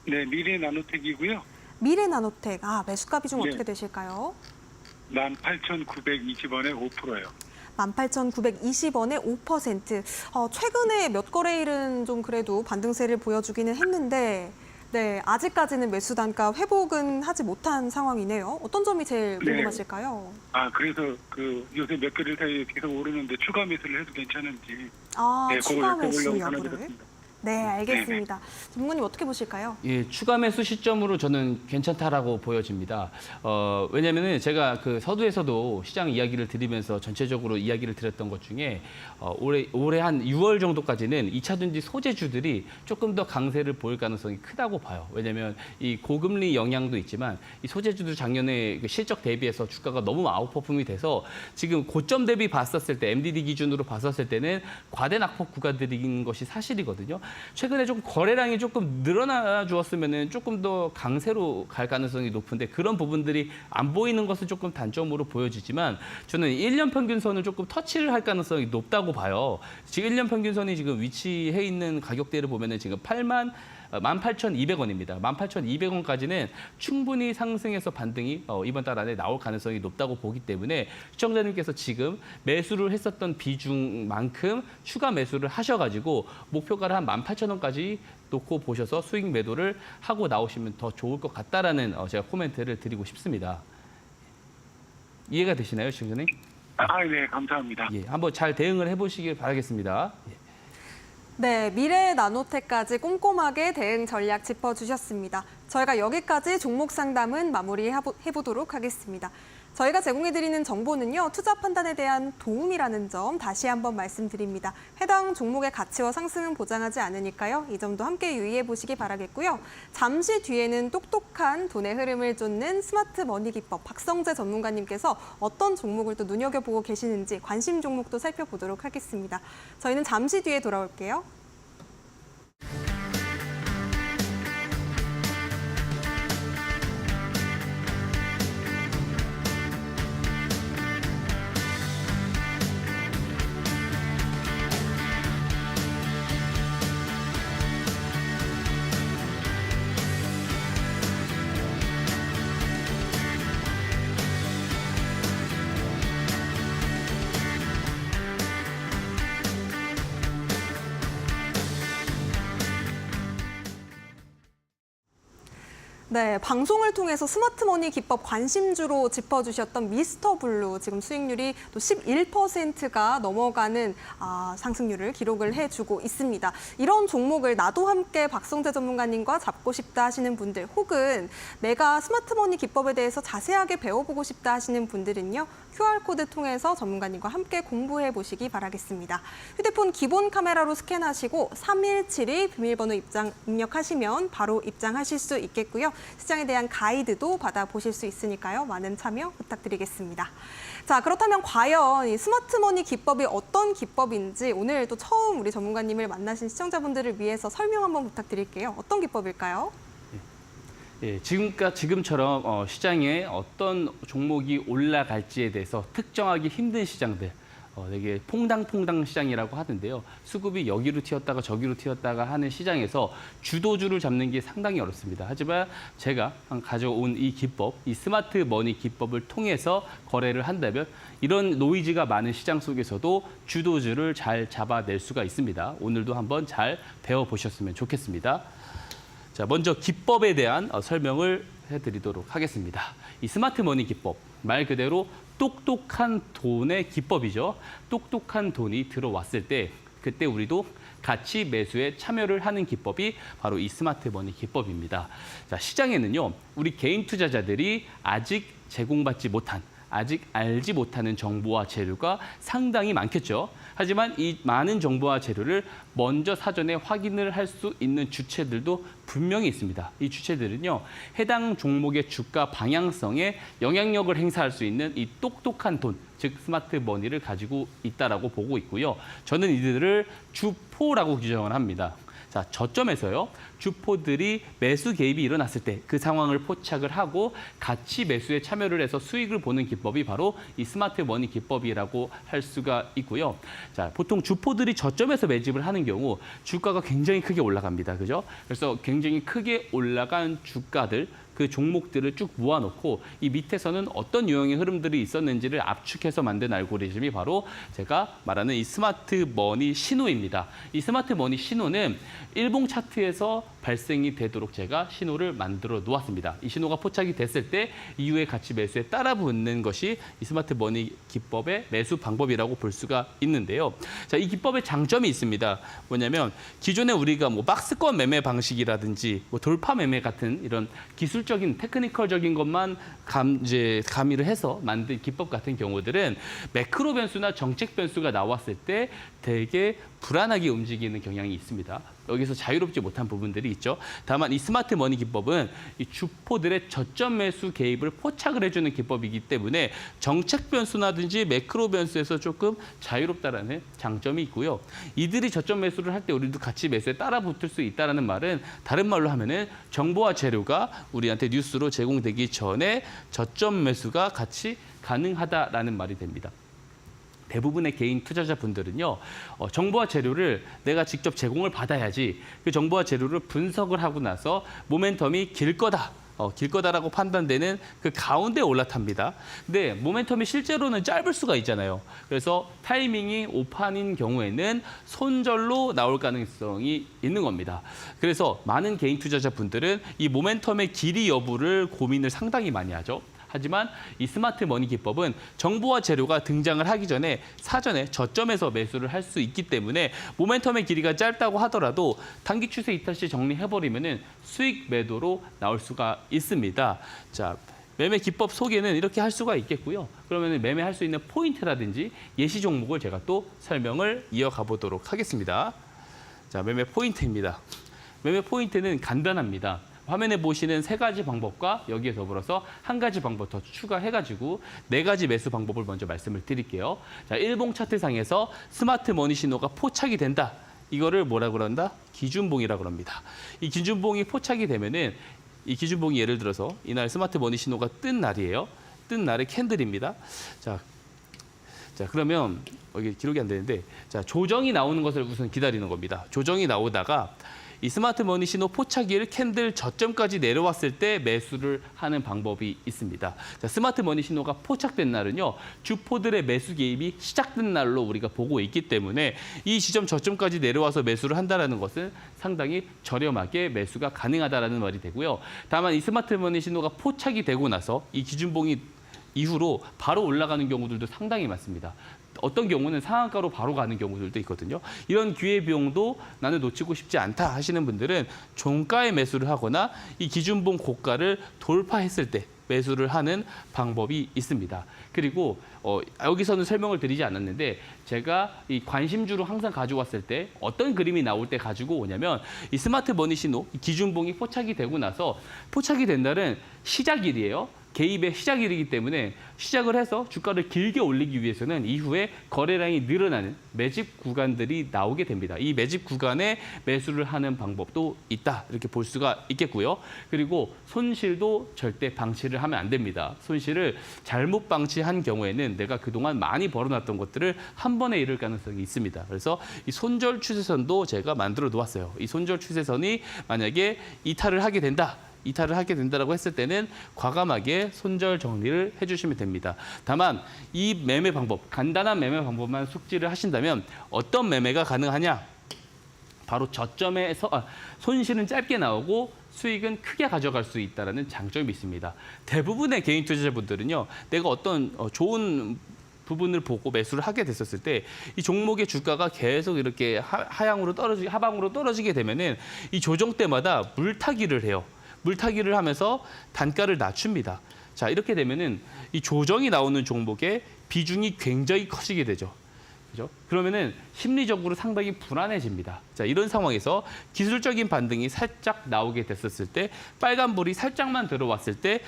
네, 미래 나노텍이고요. 미래나노텍, 매수가 비중 네. 어떻게 되실까요? 18,920원에 5%예요. 18,920원에 5%. 최근에 몇 거래일은 좀 그래도 반등세를 보여주기는 했는데 네, 아직까지는 매수 단가 회복은 하지 못한 상황이네요. 어떤 점이 제일 네. 궁금하실까요? 그래서 요새 몇 개월 사이에 계속 오르는데 추가 매수를 해도 괜찮은지. 네, 추가 그걸 매수 여쭤보려고 여부를. 전화드렸습니다. 네, 알겠습니다. 전문가님 어떻게 보실까요? 예, 추가 매수 시점으로 저는 괜찮다라고 보여집니다. 왜냐면은 제가 그 서두에서도 시장 이야기를 드리면서 전체적으로 이야기를 드렸던 것 중에 올해 한 6월 정도까지는 2차전지 소재주들이 조금 더 강세를 보일 가능성이 크다고 봐요. 왜냐면 이 고금리 영향도 있지만 이 소재주도 작년에 그 실적 대비해서 주가가 너무 아웃퍼폼이 돼서 지금 고점 대비 봤었을 때 MDD 기준으로 봤었을 때는 과대 낙폭 구간들인 것이 사실이거든요. 최근에 좀 거래량이 조금 늘어나 주었으면은 조금 더 강세로 갈 가능성이 높은데 그런 부분들이 안 보이는 것은 조금 단점으로 보여지지만 저는 1년 평균선을 조금 터치를 할 가능성이 높다고 봐요. 지금 1년 평균선이 지금 위치해 있는 가격대를 보면은 지금 18,200원입니다. 18,200원까지는 충분히 상승해서 반등이 이번 달 안에 나올 가능성이 높다고 보기 때문에 시청자님께서 지금 매수를 했었던 비중만큼 추가 매수를 하셔가지고 목표가를 한 18,000원까지 놓고 보셔서 수익 매도를 하고 나오시면 더 좋을 것 같다라는 제가 코멘트를 드리고 싶습니다. 이해가 되시나요, 시청자님? 네, 감사합니다. 예, 한번 잘 대응을 해보시길 바라겠습니다. 예. 네, 미래나노텍까지 꼼꼼하게 대응 전략 짚어주셨습니다. 저희가 여기까지 종목 상담은 마무리해보도록 하겠습니다. 저희가 제공해드리는 정보는요, 투자 판단에 대한 도움이라는 점 다시 한번 말씀드립니다. 해당 종목의 가치와 상승은 보장하지 않으니까요. 이 점도 함께 유의해 보시기 바라겠고요. 잠시 뒤에는 똑똑한 돈의 흐름을 쫓는 스마트 머니 기법 박성재 전문가님께서 어떤 종목을 또 눈여겨보고 계시는지 관심 종목도 살펴보도록 하겠습니다. 저희는 잠시 뒤에 돌아올게요. 네, 방송을 통해서 스마트머니 기법 관심주로 짚어주셨던 미스터블루 지금 수익률이 또 11%가 넘어가는 상승률을 기록을 해주고 있습니다. 이런 종목을 나도 함께 박성재 전문가님과 잡고 싶다 하시는 분들 혹은 내가 스마트머니 기법에 대해서 자세하게 배워보고 싶다 하시는 분들은요. QR코드 통해서 전문가님과 함께 공부해 보시기 바라겠습니다. 휴대폰 기본 카메라로 스캔하시고 3172 비밀번호 입력하시면 바로 입장하실 수 있겠고요. 시장에 대한 가이드도 받아보실 수 있으니까요. 많은 참여 부탁드리겠습니다. 자, 그렇다면 과연 이 스마트머니 기법이 어떤 기법인지 오늘 또 처음 우리 전문가님을 만나신 시청자분들을 위해서 설명 한번 부탁드릴게요. 어떤 기법일까요? 예, 지금처럼 시장에 어떤 종목이 올라갈지에 대해서 특정하기 힘든 시장들, 되게 퐁당퐁당 시장이라고 하는데요. 수급이 여기로 튀었다가 저기로 튀었다가 하는 시장에서 주도주를 잡는 게 상당히 어렵습니다. 하지만 제가 가져온 이 기법, 이 스마트 머니 기법을 통해서 거래를 한다면 이런 노이즈가 많은 시장 속에서도 주도주를 잘 잡아낼 수가 있습니다. 오늘도 한번 잘 배워보셨으면 좋겠습니다. 자, 먼저 기법에 대한 설명을 해드리도록 하겠습니다. 이 스마트 머니 기법, 말 그대로 똑똑한 돈의 기법이죠. 똑똑한 돈이 들어왔을 때 그때 우리도 같이 매수에 참여를 하는 기법이 바로 이 스마트 머니 기법입니다. 자, 시장에는요, 우리 개인 투자자들이 아직 제공받지 못한, 아직 알지 못하는 정보와 재료가 상당히 많겠죠. 하지만 이 많은 정보와 재료를 먼저 사전에 확인을 할 수 있는 주체들도 분명히 있습니다. 이 주체들은요, 해당 종목의 주가 방향성에 영향력을 행사할 수 있는 이 똑똑한 돈, 즉 스마트 머니를 가지고 있다라고 보고 있고요. 저는 이들을 주포라고 규정을 합니다. 자, 저점에서요, 주포들이 매수 개입이 일어났을 때 그 상황을 포착을 하고 같이 매수에 참여를 해서 수익을 보는 기법이 바로 이 스마트 머니 기법이라고 할 수가 있고요. 자, 보통 주포들이 저점에서 매집을 하는 경우 주가가 굉장히 크게 올라갑니다. 그죠? 그래서 굉장히 크게 올라간 주가들, 그 종목들을 쭉 모아놓고 이 밑에서는 어떤 유형의 흐름들이 있었는지를 압축해서 만든 알고리즘이 바로 제가 말하는 이 스마트 머니 신호입니다. 이 스마트 머니 신호는 일봉 차트에서 발생이 되도록 제가 신호를 만들어 놓았습니다. 이 신호가 포착이 됐을 때 이후에 같이 매수에 따라 붙는 것이 이 스마트 머니 기법의 매수 방법이라고 볼 수가 있는데요. 자, 이 기법의 장점이 있습니다. 뭐냐면 기존에 우리가 뭐 박스권 매매 방식이라든지 뭐 돌파 매매 같은 이런 기술적인 테크니컬적인 것만 가미를 해서 만든 기법 같은 경우들은 매크로 변수나 정책 변수가 나왔을 때 되게 불안하게 움직이는 경향이 있습니다. 여기서 자유롭지 못한 부분들이 있죠. 다만 이 스마트 머니 기법은 이 주포들의 저점 매수 개입을 포착을 해주는 기법이기 때문에 정책 변수라든지 매크로 변수에서 조금 자유롭다라는 장점이 있고요. 이들이 저점 매수를 할 때 우리도 같이 매수에 따라 붙을 수 있다는 말은 다른 말로 하면은 정보와 재료가 우리한테 뉴스로 제공되기 전에 저점 매수가 같이 가능하다라는 말이 됩니다. 대부분의 개인 투자자분들은요, 정보와 재료를 내가 직접 제공을 받아야지 그 정보와 재료를 분석을 하고 나서 모멘텀이 길 거다라고 판단되는 그 가운데 올라탑니다. 근데 모멘텀이 실제로는 짧을 수가 있잖아요. 그래서 타이밍이 오판인 경우에는 손절로 나올 가능성이 있는 겁니다. 그래서 많은 개인 투자자분들은 이 모멘텀의 길이 여부를 고민을 상당히 많이 하죠. 하지만 이 스마트 머니 기법은 정보와 재료가 등장을 하기 전에 사전에 저점에서 매수를 할 수 있기 때문에 모멘텀의 길이가 짧다고 하더라도 단기 추세 이탈 시 정리해버리면은 수익 매도로 나올 수가 있습니다. 자, 매매 기법 소개는 이렇게 할 수가 있겠고요. 그러면 매매할 수 있는 포인트라든지 예시 종목을 제가 또 설명을 이어가 보도록 하겠습니다. 자, 매매 포인트입니다. 매매 포인트는 간단합니다. 화면에 보시는 3가지 방법과 여기에 더불어서 1가지 방법 더 추가해가지고 4가지 매수 방법을 먼저 말씀을 드릴게요. 자, 일봉 차트상에서 스마트 머니 신호가 포착이 된다. 이거를 뭐라고 그런다? 기준봉이라고 합니다. 이 기준봉이 포착이 되면은 이 기준봉이 예를 들어서 이날 스마트 머니 신호가 뜬 날이에요. 뜬 날의 캔들입니다. 자, 그러면 여기 기록이 안 되는데 자, 조정이 나오는 것을 우선 기다리는 겁니다. 조정이 나오다가 이 스마트 머니 신호 포착일 캔들 저점까지 내려왔을 때 매수를 하는 방법이 있습니다. 자, 스마트 머니 신호가 포착된 날은요. 주포들의 매수 개입이 시작된 날로 우리가 보고 있기 때문에 이 지점 저점까지 내려와서 매수를 한다는 것은 상당히 저렴하게 매수가 가능하다는 말이 되고요. 다만 이 스마트 머니 신호가 포착이 되고 나서 이 기준봉이 이후로 바로 올라가는 경우들도 상당히 많습니다. 어떤 경우는 상한가로 바로 가는 경우들도 있거든요. 이런 기회 비용도 나는 놓치고 싶지 않다 하시는 분들은 종가에 매수를 하거나 이 기준봉 고가를 돌파했을 때 매수를 하는 방법이 있습니다. 그리고 여기서는 설명을 드리지 않았는데 제가 이 관심주로 항상 가져왔을 때 어떤 그림이 나올 때 가지고 오냐면 이 스마트 머니 신호, 이 기준봉이 포착이 되고 나서 포착이 된 날은 시작일이에요. 개입의 시작일이기 때문에 시작을 해서 주가를 길게 올리기 위해서는 이후에 거래량이 늘어나는 매집 구간들이 나오게 됩니다. 이 매집 구간에 매수를 하는 방법도 있다. 이렇게 볼 수가 있겠고요. 그리고 손실도 절대 방치를 하면 안 됩니다. 손실을 잘못 방치한 경우에는 내가 그동안 많이 벌어놨던 것들을 한 번에 잃을 가능성이 있습니다. 그래서 이 손절 추세선도 제가 만들어 놓았어요. 이 손절 추세선이 만약에 이탈을 하게 된다라고 했을 때는 과감하게 손절 정리를 해주시면 됩니다. 다만 이 매매 방법, 간단한 매매 방법만 숙지를 하신다면 어떤 매매가 가능하냐? 바로 저점에서 손실은 짧게 나오고 수익은 크게 가져갈 수 있다는 장점이 있습니다. 대부분의 개인 투자자분들은요, 내가 어떤 좋은 부분을 보고 매수를 하게 됐었을 때 이 종목의 주가가 계속 이렇게 하방으로 떨어지게 되면은 이 조정 때마다 물타기를 해요. 물타기를 하면서 단가를 낮춥니다. 자, 이렇게 되면은 이 조정이 나오는 종목의 비중이 굉장히 커지게 되죠. 그죠? 그러면은 심리적으로 상당히 불안해집니다. 자, 이런 상황에서 기술적인 반등이 살짝 나오게 됐었을 때 빨간불이 살짝만 들어왔을 때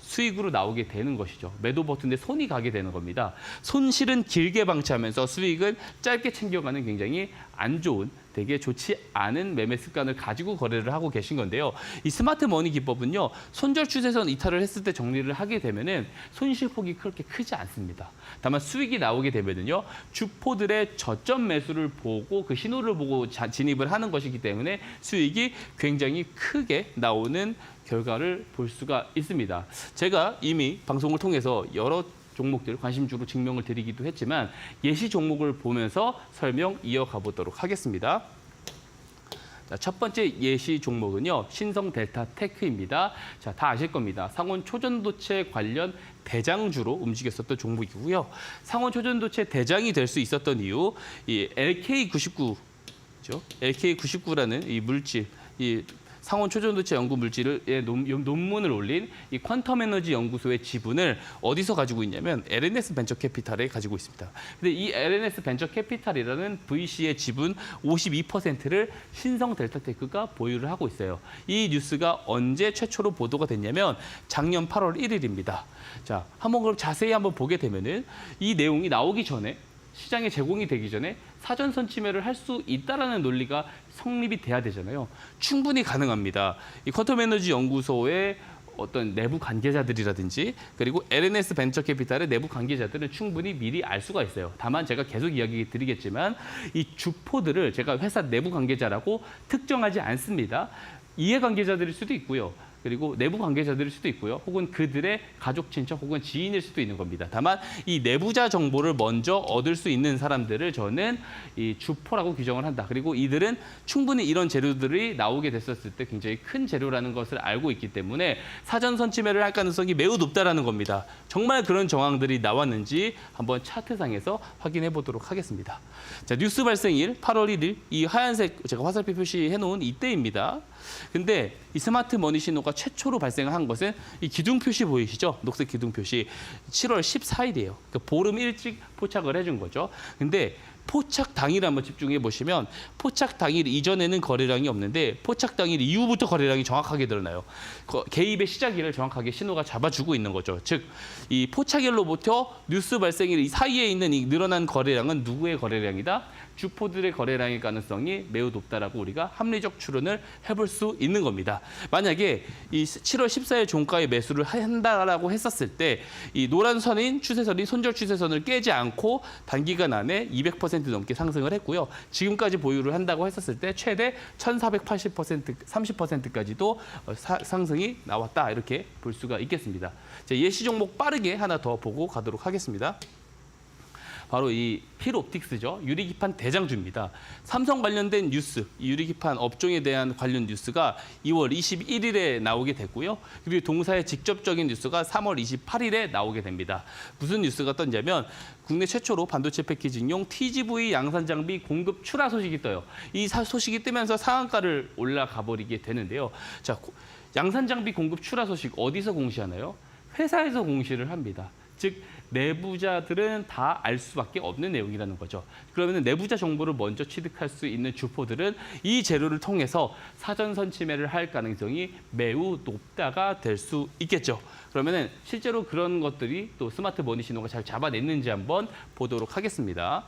수익으로 나오게 되는 것이죠. 매도 버튼에 손이 가게 되는 겁니다. 손실은 길게 방치하면서 수익은 짧게 챙겨가는 굉장히 안 좋은, 되게 좋지 않은 매매 습관을 가지고 거래를 하고 계신 건데요. 이 스마트 머니 기법은요. 손절 추세선 이탈을 했을 때 정리를 하게 되면은 손실폭이 그렇게 크지 않습니다. 다만 수익이 나오게 되면은요. 주포들의 저점 매수를 보고 그 신호를 보고 진입을 하는 것이기 때문에 수익이 굉장히 크게 나오는 결과를 볼 수가 있습니다. 제가 이미 방송을 통해서 여러 종목들 관심주로 증명을 드리기도 했지만 예시 종목을 보면서 설명 이어가 보도록 하겠습니다. 자, 첫 번째 예시 종목은요. 신성 델타 테크입니다. 자, 다 아실 겁니다. 상온 초전도체 관련 대장주로 움직였었던 종목이고요. 상온 초전도체 대장이 될 수 있었던 이유, 이 LK99죠. LK99라는 이 물질, 이 상온 초전도체 연구 물질의 논문을 올린 이 퀀텀 에너지 연구소의 지분을 어디서 가지고 있냐면 LNS 벤처 캐피탈에 가지고 있습니다. 근데 이 LNS 벤처 캐피탈이라는 VC의 지분 52%를 신성 델타테크가 보유를 하고 있어요. 이 뉴스가 언제 최초로 보도가 됐냐면 작년 8월 1일입니다. 자, 한번 그럼 자세히 한번 보게 되면은 이 내용이 나오기 전에 시장에 제공이 되기 전에 사전 선침해를 할 수 있다라는 논리가 성립이 돼야 되잖아요. 충분히 가능합니다. 이 퀀텀 에너지 연구소의 어떤 내부 관계자들이라든지 그리고 LNS 벤처 캐피탈의 내부 관계자들은 충분히 미리 알 수가 있어요. 다만 제가 계속 이야기 드리겠지만 이 주포들을 제가 회사 내부 관계자라고 특정하지 않습니다. 이해관계자들일 수도 있고요. 그리고 내부 관계자들일 수도 있고요. 혹은 그들의 가족, 친척 혹은 지인일 수도 있는 겁니다. 다만 이 내부자 정보를 먼저 얻을 수 있는 사람들을 저는 이 주포라고 규정을 한다. 그리고 이들은 충분히 이런 재료들이 나오게 됐었을 때 굉장히 큰 재료라는 것을 알고 있기 때문에 사전 선침해를 할 가능성이 매우 높다라는 겁니다. 정말 그런 정황들이 나왔는지 한번 차트상에서 확인해 보도록 하겠습니다. 자, 뉴스 발생일 8월 1일 이 하얀색 제가 화살표 표시해 놓은 이때입니다. 근데 이 스마트 머니 신호가 최초로 발생한 것은 이 기둥 표시 보이시죠? 녹색 기둥 표시 7월 14일이에요. 그러니까 보름 일찍 포착을 해준 거죠. 근데 포착 당일 한번 집중해 보시면 포착 당일 이전에는 거래량이 없는데 포착 당일 이후부터 거래량이 정확하게 드러나요. 개입의 시작일을 정확하게 신호가 잡아주고 있는 거죠. 즉, 이 포착일로부터 뉴스 발생일 이 사이에 있는 이 늘어난 거래량은 누구의 거래량이다? 주포들의 거래량일 가능성이 매우 높다라고 우리가 합리적 추론을 해볼 수 있는 겁니다. 만약에 이 7월 14일 종가에 매수를 한다라고 했었을 때 이 노란 선인 추세선이 손절 추세선을 깨지 않고 단기간 안에 200% 넘게 상승을 했고요. 지금까지 보유를 한다고 했었을 때 최대 1,480% 30%까지도 상승이 나왔다 이렇게 볼 수가 있겠습니다. 예시 종목 빠르게 하나 더 보고 가도록 하겠습니다. 바로 이 필옵틱스죠. 유리기판 대장주입니다. 삼성 관련된 뉴스, 이 유리기판 업종에 대한 관련 뉴스가 2월 21일에 나오게 됐고요. 그리고 동사의 직접적인 뉴스가 3월 28일에 나오게 됩니다. 무슨 뉴스가 떴냐면 국내 최초로 반도체 패키징용 TGV 양산 장비 공급 출하 소식이 떠요. 이 소식이 뜨면서 상한가를 올라가 버리게 되는데요. 자, 양산 장비 공급 출하 소식 어디서 공시하나요? 회사에서 공시를 합니다. 즉 내부자들은 다 알 수밖에 없는 내용이라는 거죠. 그러면 내부자 정보를 먼저 취득할 수 있는 주포들은 이 재료를 통해서 사전 선침해를 할 가능성이 매우 높다가 될 수 있겠죠. 그러면 실제로 그런 것들이 또 스마트 머니 신호가 잘 잡아냈는지 한번 보도록 하겠습니다.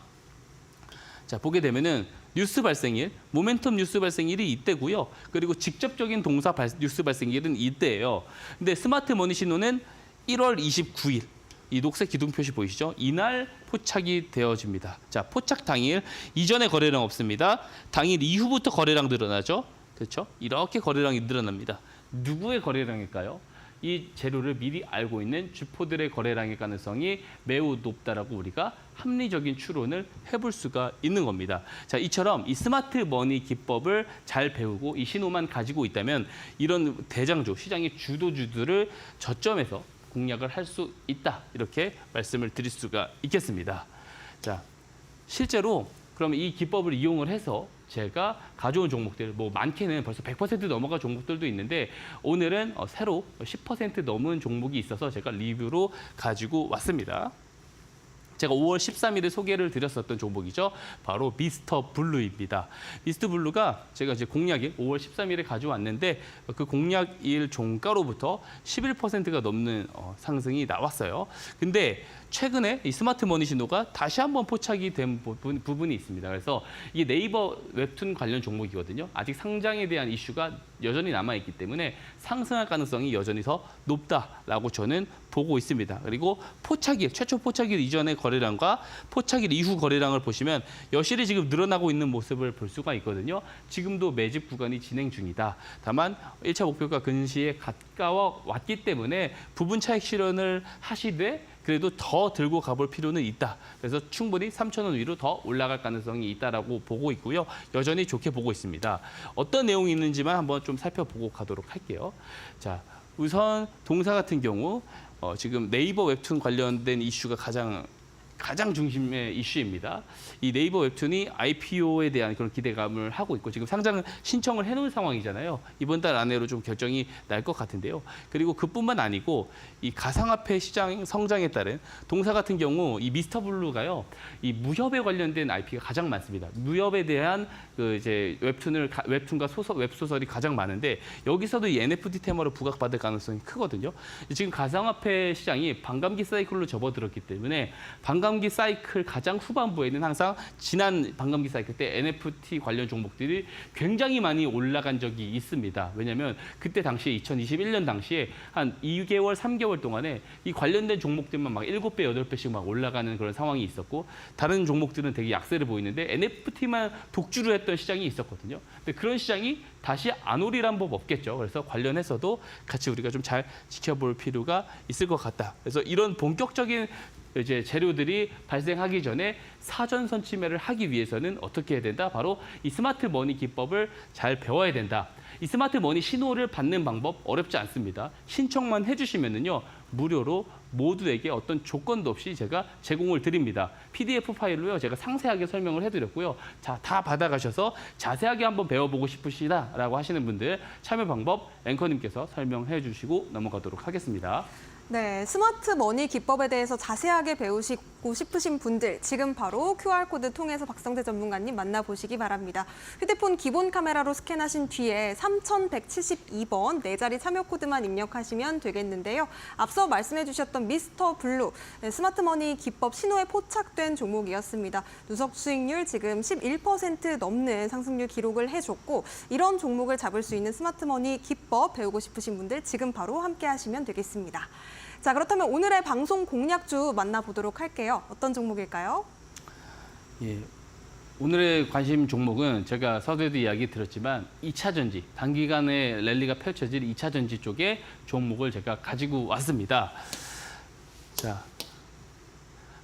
자, 보게 되면은 뉴스 발생일, 모멘텀 뉴스 발생일이 이때고요. 그리고 직접적인 동사 뉴스 발생일은 이때예요. 근데 스마트 머니 신호는 1월 29일. 이 녹색 기둥 표시 보이시죠? 이날 포착이 되어집니다. 자, 포착 당일 이전에 거래량 없습니다. 당일 이후부터 거래량 늘어나죠. 그렇죠? 이렇게 거래량이 늘어납니다. 누구의 거래량일까요? 이 재료를 미리 알고 있는 주포들의 거래량의 가능성이 매우 높다라고 우리가 합리적인 추론을 해볼 수가 있는 겁니다. 자, 이처럼 이 스마트 머니 기법을 잘 배우고 이 신호만 가지고 있다면 이런 대장주, 시장의 주도주들을 저점에서 공략을 할 수 있다. 이렇게 말씀을 드릴 수가 있겠습니다. 자, 실제로 그러면 이 기법을 이용을 해서 제가 가져온 종목들, 뭐 많게는 벌써 100% 넘어간 종목들도 있는데 오늘은 새로 10% 넘은 종목이 있어서 제가 리뷰로 가지고 왔습니다. 제가 5월 13일에 소개를 드렸었던 종목이죠. 바로 미스터 블루입니다. 미스터 블루가 제가 이제 공략일 5월 13일에 가져왔는데 그 공략일 종가로부터 11%가 넘는 상승이 나왔어요. 근데 최근에 이 스마트 머니 신호가 다시 한번 포착이 된 부분이 있습니다. 그래서 이게 네이버 웹툰 관련 종목이거든요. 아직 상장에 대한 이슈가 여전히 남아있기 때문에 상승할 가능성이 여전히 더 높다라고 저는 보고 있습니다. 그리고 포착일, 최초 포착일 이전의 거래량과 포착일 이후 거래량을 보시면 여실히 지금 늘어나고 있는 모습을 볼 수가 있거든요. 지금도 매집 구간이 진행 중이다. 다만 1차 목표가 근시에 가까워 왔기 때문에 부분 차익 실현을 하시되 그래도 더 들고 가볼 필요는 있다. 그래서 충분히 3,000원 위로 더 올라갈 가능성이 있다라고 보고 있고요. 여전히 좋게 보고 있습니다. 어떤 내용이 있는지만 한번 좀 살펴보고 가도록 할게요. 자, 우선 동사 같은 경우 지금 네이버 웹툰 관련된 이슈가 가장 중심의 이슈입니다. 이 네이버 웹툰이 IPO에 대한 그런 기대감을 하고 있고 지금 상장 신청을 해놓은 상황이잖아요. 이번 달 안으로 좀 결정이 날 것 같은데요. 그리고 그뿐만 아니고 이 가상화폐 시장 성장에 따른 동사 같은 경우 이 미스터 블루가요. 이 무협에 관련된 IP가 가장 많습니다. 무협에 대한 그 이제 웹툰과 웹소설이 가장 많은데 여기서도 이 NFT 테마로 부각받을 가능성이 크거든요. 지금 가상화폐 시장이 반감기 사이클로 접어들었기 때문에 반감기 사이클 가장 후반부에는 항상 지난 반감기 사이클 때 NFT 관련 종목들이 굉장히 많이 올라간 적이 있습니다. 왜냐하면 그때 당시에 2021년 당시에 한 2개월, 3개월 동안에 이 관련된 종목들만 막 7배, 8배씩 막 올라가는 그런 상황이 있었고 다른 종목들은 되게 약세를 보이는데 NFT만 독주를 했던 시장이 있었거든요. 근데 그런 시장이 다시 안 오리란 법 없겠죠. 그래서 관련해서도 같이 우리가 좀 잘 지켜볼 필요가 있을 것 같다. 그래서 이런 본격적인 이제 재료들이 발생하기 전에 사전 선침해를 하기 위해서는 어떻게 해야 된다? 바로 이 스마트 머니 기법을 잘 배워야 된다. 이 스마트 머니 신호를 받는 방법 어렵지 않습니다. 신청만 해주시면은요 무료로 모두에게 어떤 조건도 없이 제가 제공을 드립니다. PDF 파일로요. 제가 상세하게 설명을 해드렸고요. 자, 다 받아가셔서 자세하게 한번 배워보고 싶으시다라고 하시는 분들 참여 방법 앵커님께서 설명해 주시고 넘어가도록 하겠습니다. 네, 스마트 머니 기법에 대해서 자세하게 배우시고 싶으신 분들 지금 바로 QR코드 통해서 박성재 전문가님 만나보시기 바랍니다. 휴대폰 기본 카메라로 스캔하신 뒤에 3172번 4자리 참여 코드만 입력하시면 되겠는데요. 앞서 말씀해 주셨던 미스터 블루 스마트 머니 기법 신호에 포착된 종목이었습니다. 누적 수익률 지금 11% 넘는 상승률 기록을 해줬고 이런 종목을 잡을 수 있는 스마트 머니 기법 배우고 싶으신 분들 지금 바로 함께 하시면 되겠습니다. 자, 그렇다면 오늘의 방송 공략주 만나보도록 할게요. 어떤 종목일까요? 예, 오늘의 관심 종목은 제가 서두에도 이야기 드렸지만 2차 전지, 단기간에 랠리가 펼쳐질 2차 전지 쪽의 종목을 제가 가지고 왔습니다. 자,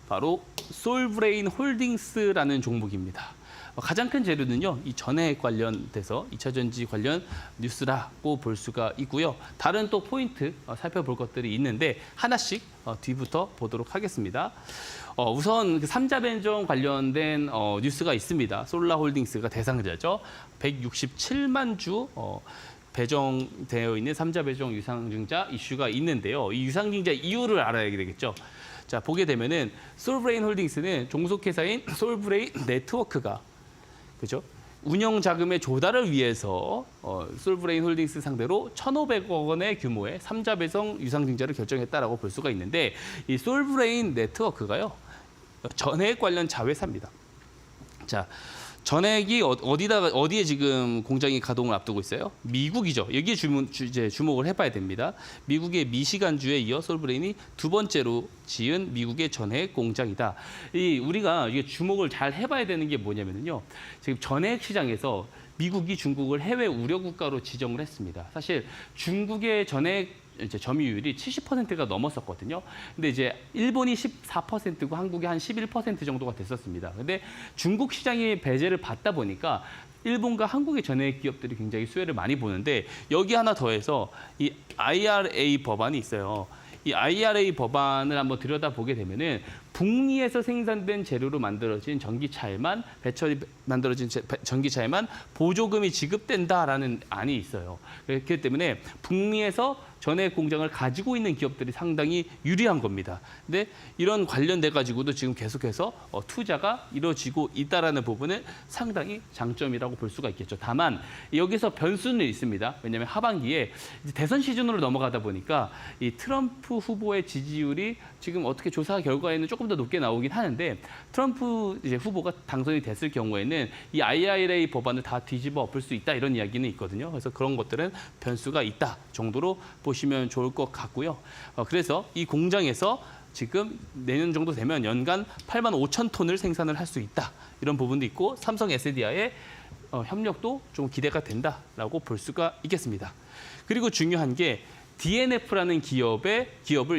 바로 솔브레인 홀딩스라는 종목입니다. 가장 큰 재료는요, 이 전해액 관련돼서 2차 전지 관련 뉴스라고 볼 수가 있고요. 다른 또 포인트 살펴볼 것들이 있는데 하나씩 뒤부터 보도록 하겠습니다. 우선 그 3자 변종 관련된 뉴스가 있습니다. 솔라홀딩스가 대상자죠. 167만 주 배정되어 있는 3자 배정 유상증자 이슈가 있는데요. 이 유상증자 이유를 알아야 되겠죠. 자, 보게 되면은 솔브레인 홀딩스는 종속회사인 솔브레인 네트워크가 그죠? 운영 자금의 조달을 위해서 솔브레인 홀딩스 상대로 1,500억 원의 규모의 3자 배정 유상증자를 결정했다라고 볼 수가 있는데 이 솔브레인 네트워크가요. 전해액 관련 자회사입니다. 자, 전해액이 어디에 지금 공장이 가동을 앞두고 있어요? 미국이죠. 여기에 주목을 해봐야 됩니다. 미국의 미시간주에 이어 솔브레인이 두 번째로 지은 미국의 전해액 공장이다. 우리가 이게 주목을 잘 해봐야 되는 게 뭐냐면요. 지금 전해액 시장에서 미국이 중국을 해외 우려 국가로 지정을 했습니다. 사실 중국의 전해액 점유율이 70%가 넘었었거든요. 근데 이제 일본이 14%고 한국이 한 11% 정도가 됐었습니다. 근데 중국 시장이 배제를 받다 보니까 일본과 한국의 전해액 기업들이 굉장히 수혜를 많이 보는데 여기 하나 더해서 이 IRA 법안이 있어요. 이 IRA 법안을 한번 들여다보게 되면은 북미에서 생산된 재료로 만들어진 전기차에만 만들어진 전기차에만 보조금이 지급된다라는 안이 있어요. 그렇기 때문에 북미에서 전해액 공장을 가지고 있는 기업들이 상당히 유리한 겁니다. 근데 이런 관련돼 가지고도 지금 계속해서 투자가 이루어지고 있다라는 부분은 상당히 장점이라고 볼 수가 있겠죠. 다만 여기서 변수는 있습니다. 왜냐하면 하반기에 이제 대선 시즌으로 넘어가다 보니까 이 트럼프 후보의 지지율이 지금 어떻게 조사 결과에는 조금 더 높게 나오긴 하는데 트럼프 이제 후보가 당선이 됐을 경우에는 이 IRA 법안을 다 뒤집어 엎을 수 있다 이런 이야기는 있거든요. 그래서 그런 것들은 변수가 있다 정도로 보시면 좋을 것 같고요. 그래서 이 공장에서 지금 내년 정도 되면 연간 8만 5천 톤을 생산을 할 수 있다. 이런 부분도 있고 삼성 SDI의 협력도 좀 기대가 된다라고 볼 수가 있겠습니다. 그리고 중요한 게 DNF라는 기업을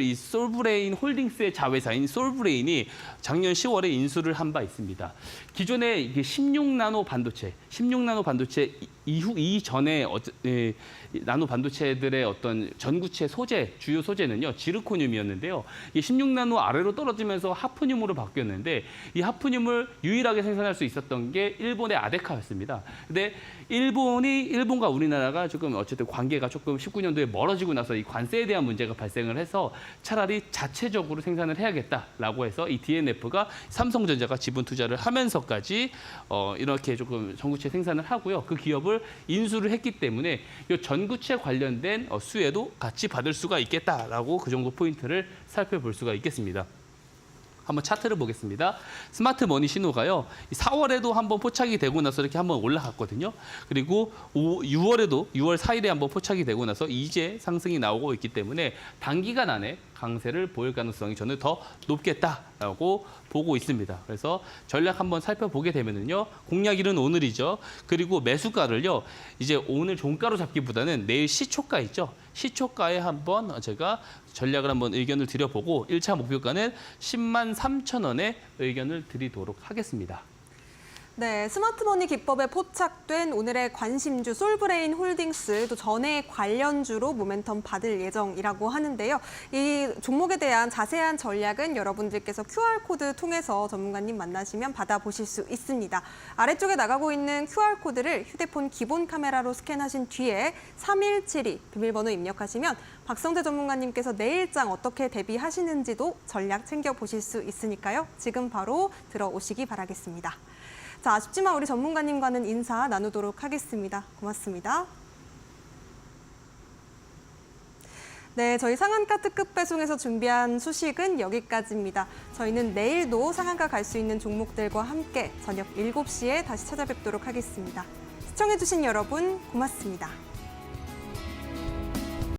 이 솔브레인 홀딩스의 자회사인 솔브레인이 작년 10월에 인수를 한 바 있습니다. 기존에 이게 16나노 반도체 이전에 나노 반도체들의 어떤 전구체 주요 소재는요, 지르코늄이었는데요. 이 16나노 아래로 떨어지면서 하프늄으로 바뀌었는데 이 하프늄을 유일하게 생산할 수 있었던 게 일본의 아데카였습니다. 근데 일본과 우리나라가 조금 어쨌든 관계가 조금 19년도에 멀어지고 나서 이 관세에 대한 문제가 발생을 해서 차라리 자체적으로 생산을 해야겠다라고 해서 이 DNF가 삼성전자가 지분 투자를 하면서까지 이렇게 조금 전구체 생산을 하고요. 그 기업을 인수를 했기 때문에 이 전구체 관련된 수혜도 같이 받을 수가 있겠다라고 그 정도 포인트를 살펴볼 수가 있겠습니다. 한번 차트를 보겠습니다. 스마트 머니 신호가요. 4월에도 한번 포착이 되고 나서 이렇게 한번 올라갔거든요. 그리고 6월 4일에 한번 포착이 되고 나서 이제 상승이 나오고 있기 때문에 단기간 안에 강세를 보일 가능성이 저는 더 높겠다라고 보고 있습니다. 그래서 전략 한번 살펴보게 되면은요. 공략일은 오늘이죠. 그리고 매수가를요. 이제 오늘 종가로 잡기보다는 내일 시초가 있죠. 시초가에 한번 제가 전략을 한번 의견을 드려보고 1차 목표가는 10만 3천 원에 의견을 드리도록 하겠습니다. 네, 스마트머니 기법에 포착된 오늘의 관심주 솔브레인 홀딩스 또 전해 관련주로 모멘텀 받을 예정이라고 하는데요. 이 종목에 대한 자세한 전략은 여러분들께서 QR코드 통해서 전문가님 만나시면 받아보실 수 있습니다. 아래쪽에 나가고 있는 QR코드를 휴대폰 기본 카메라로 스캔하신 뒤에 3172 비밀번호 입력하시면 박성재 전문가님께서 내일장 어떻게 대비하시는지도 전략 챙겨보실 수 있으니까요. 지금 바로 들어오시기 바라겠습니다. 자, 아쉽지만 우리 전문가님과는 인사 나누도록 하겠습니다. 고맙습니다. 네, 저희 상한가 특급 배송에서 준비한 소식은 여기까지입니다. 저희는 내일도 상한가 갈 수 있는 종목들과 함께 저녁 7시에 다시 찾아뵙도록 하겠습니다. 시청해주신 여러분 고맙습니다.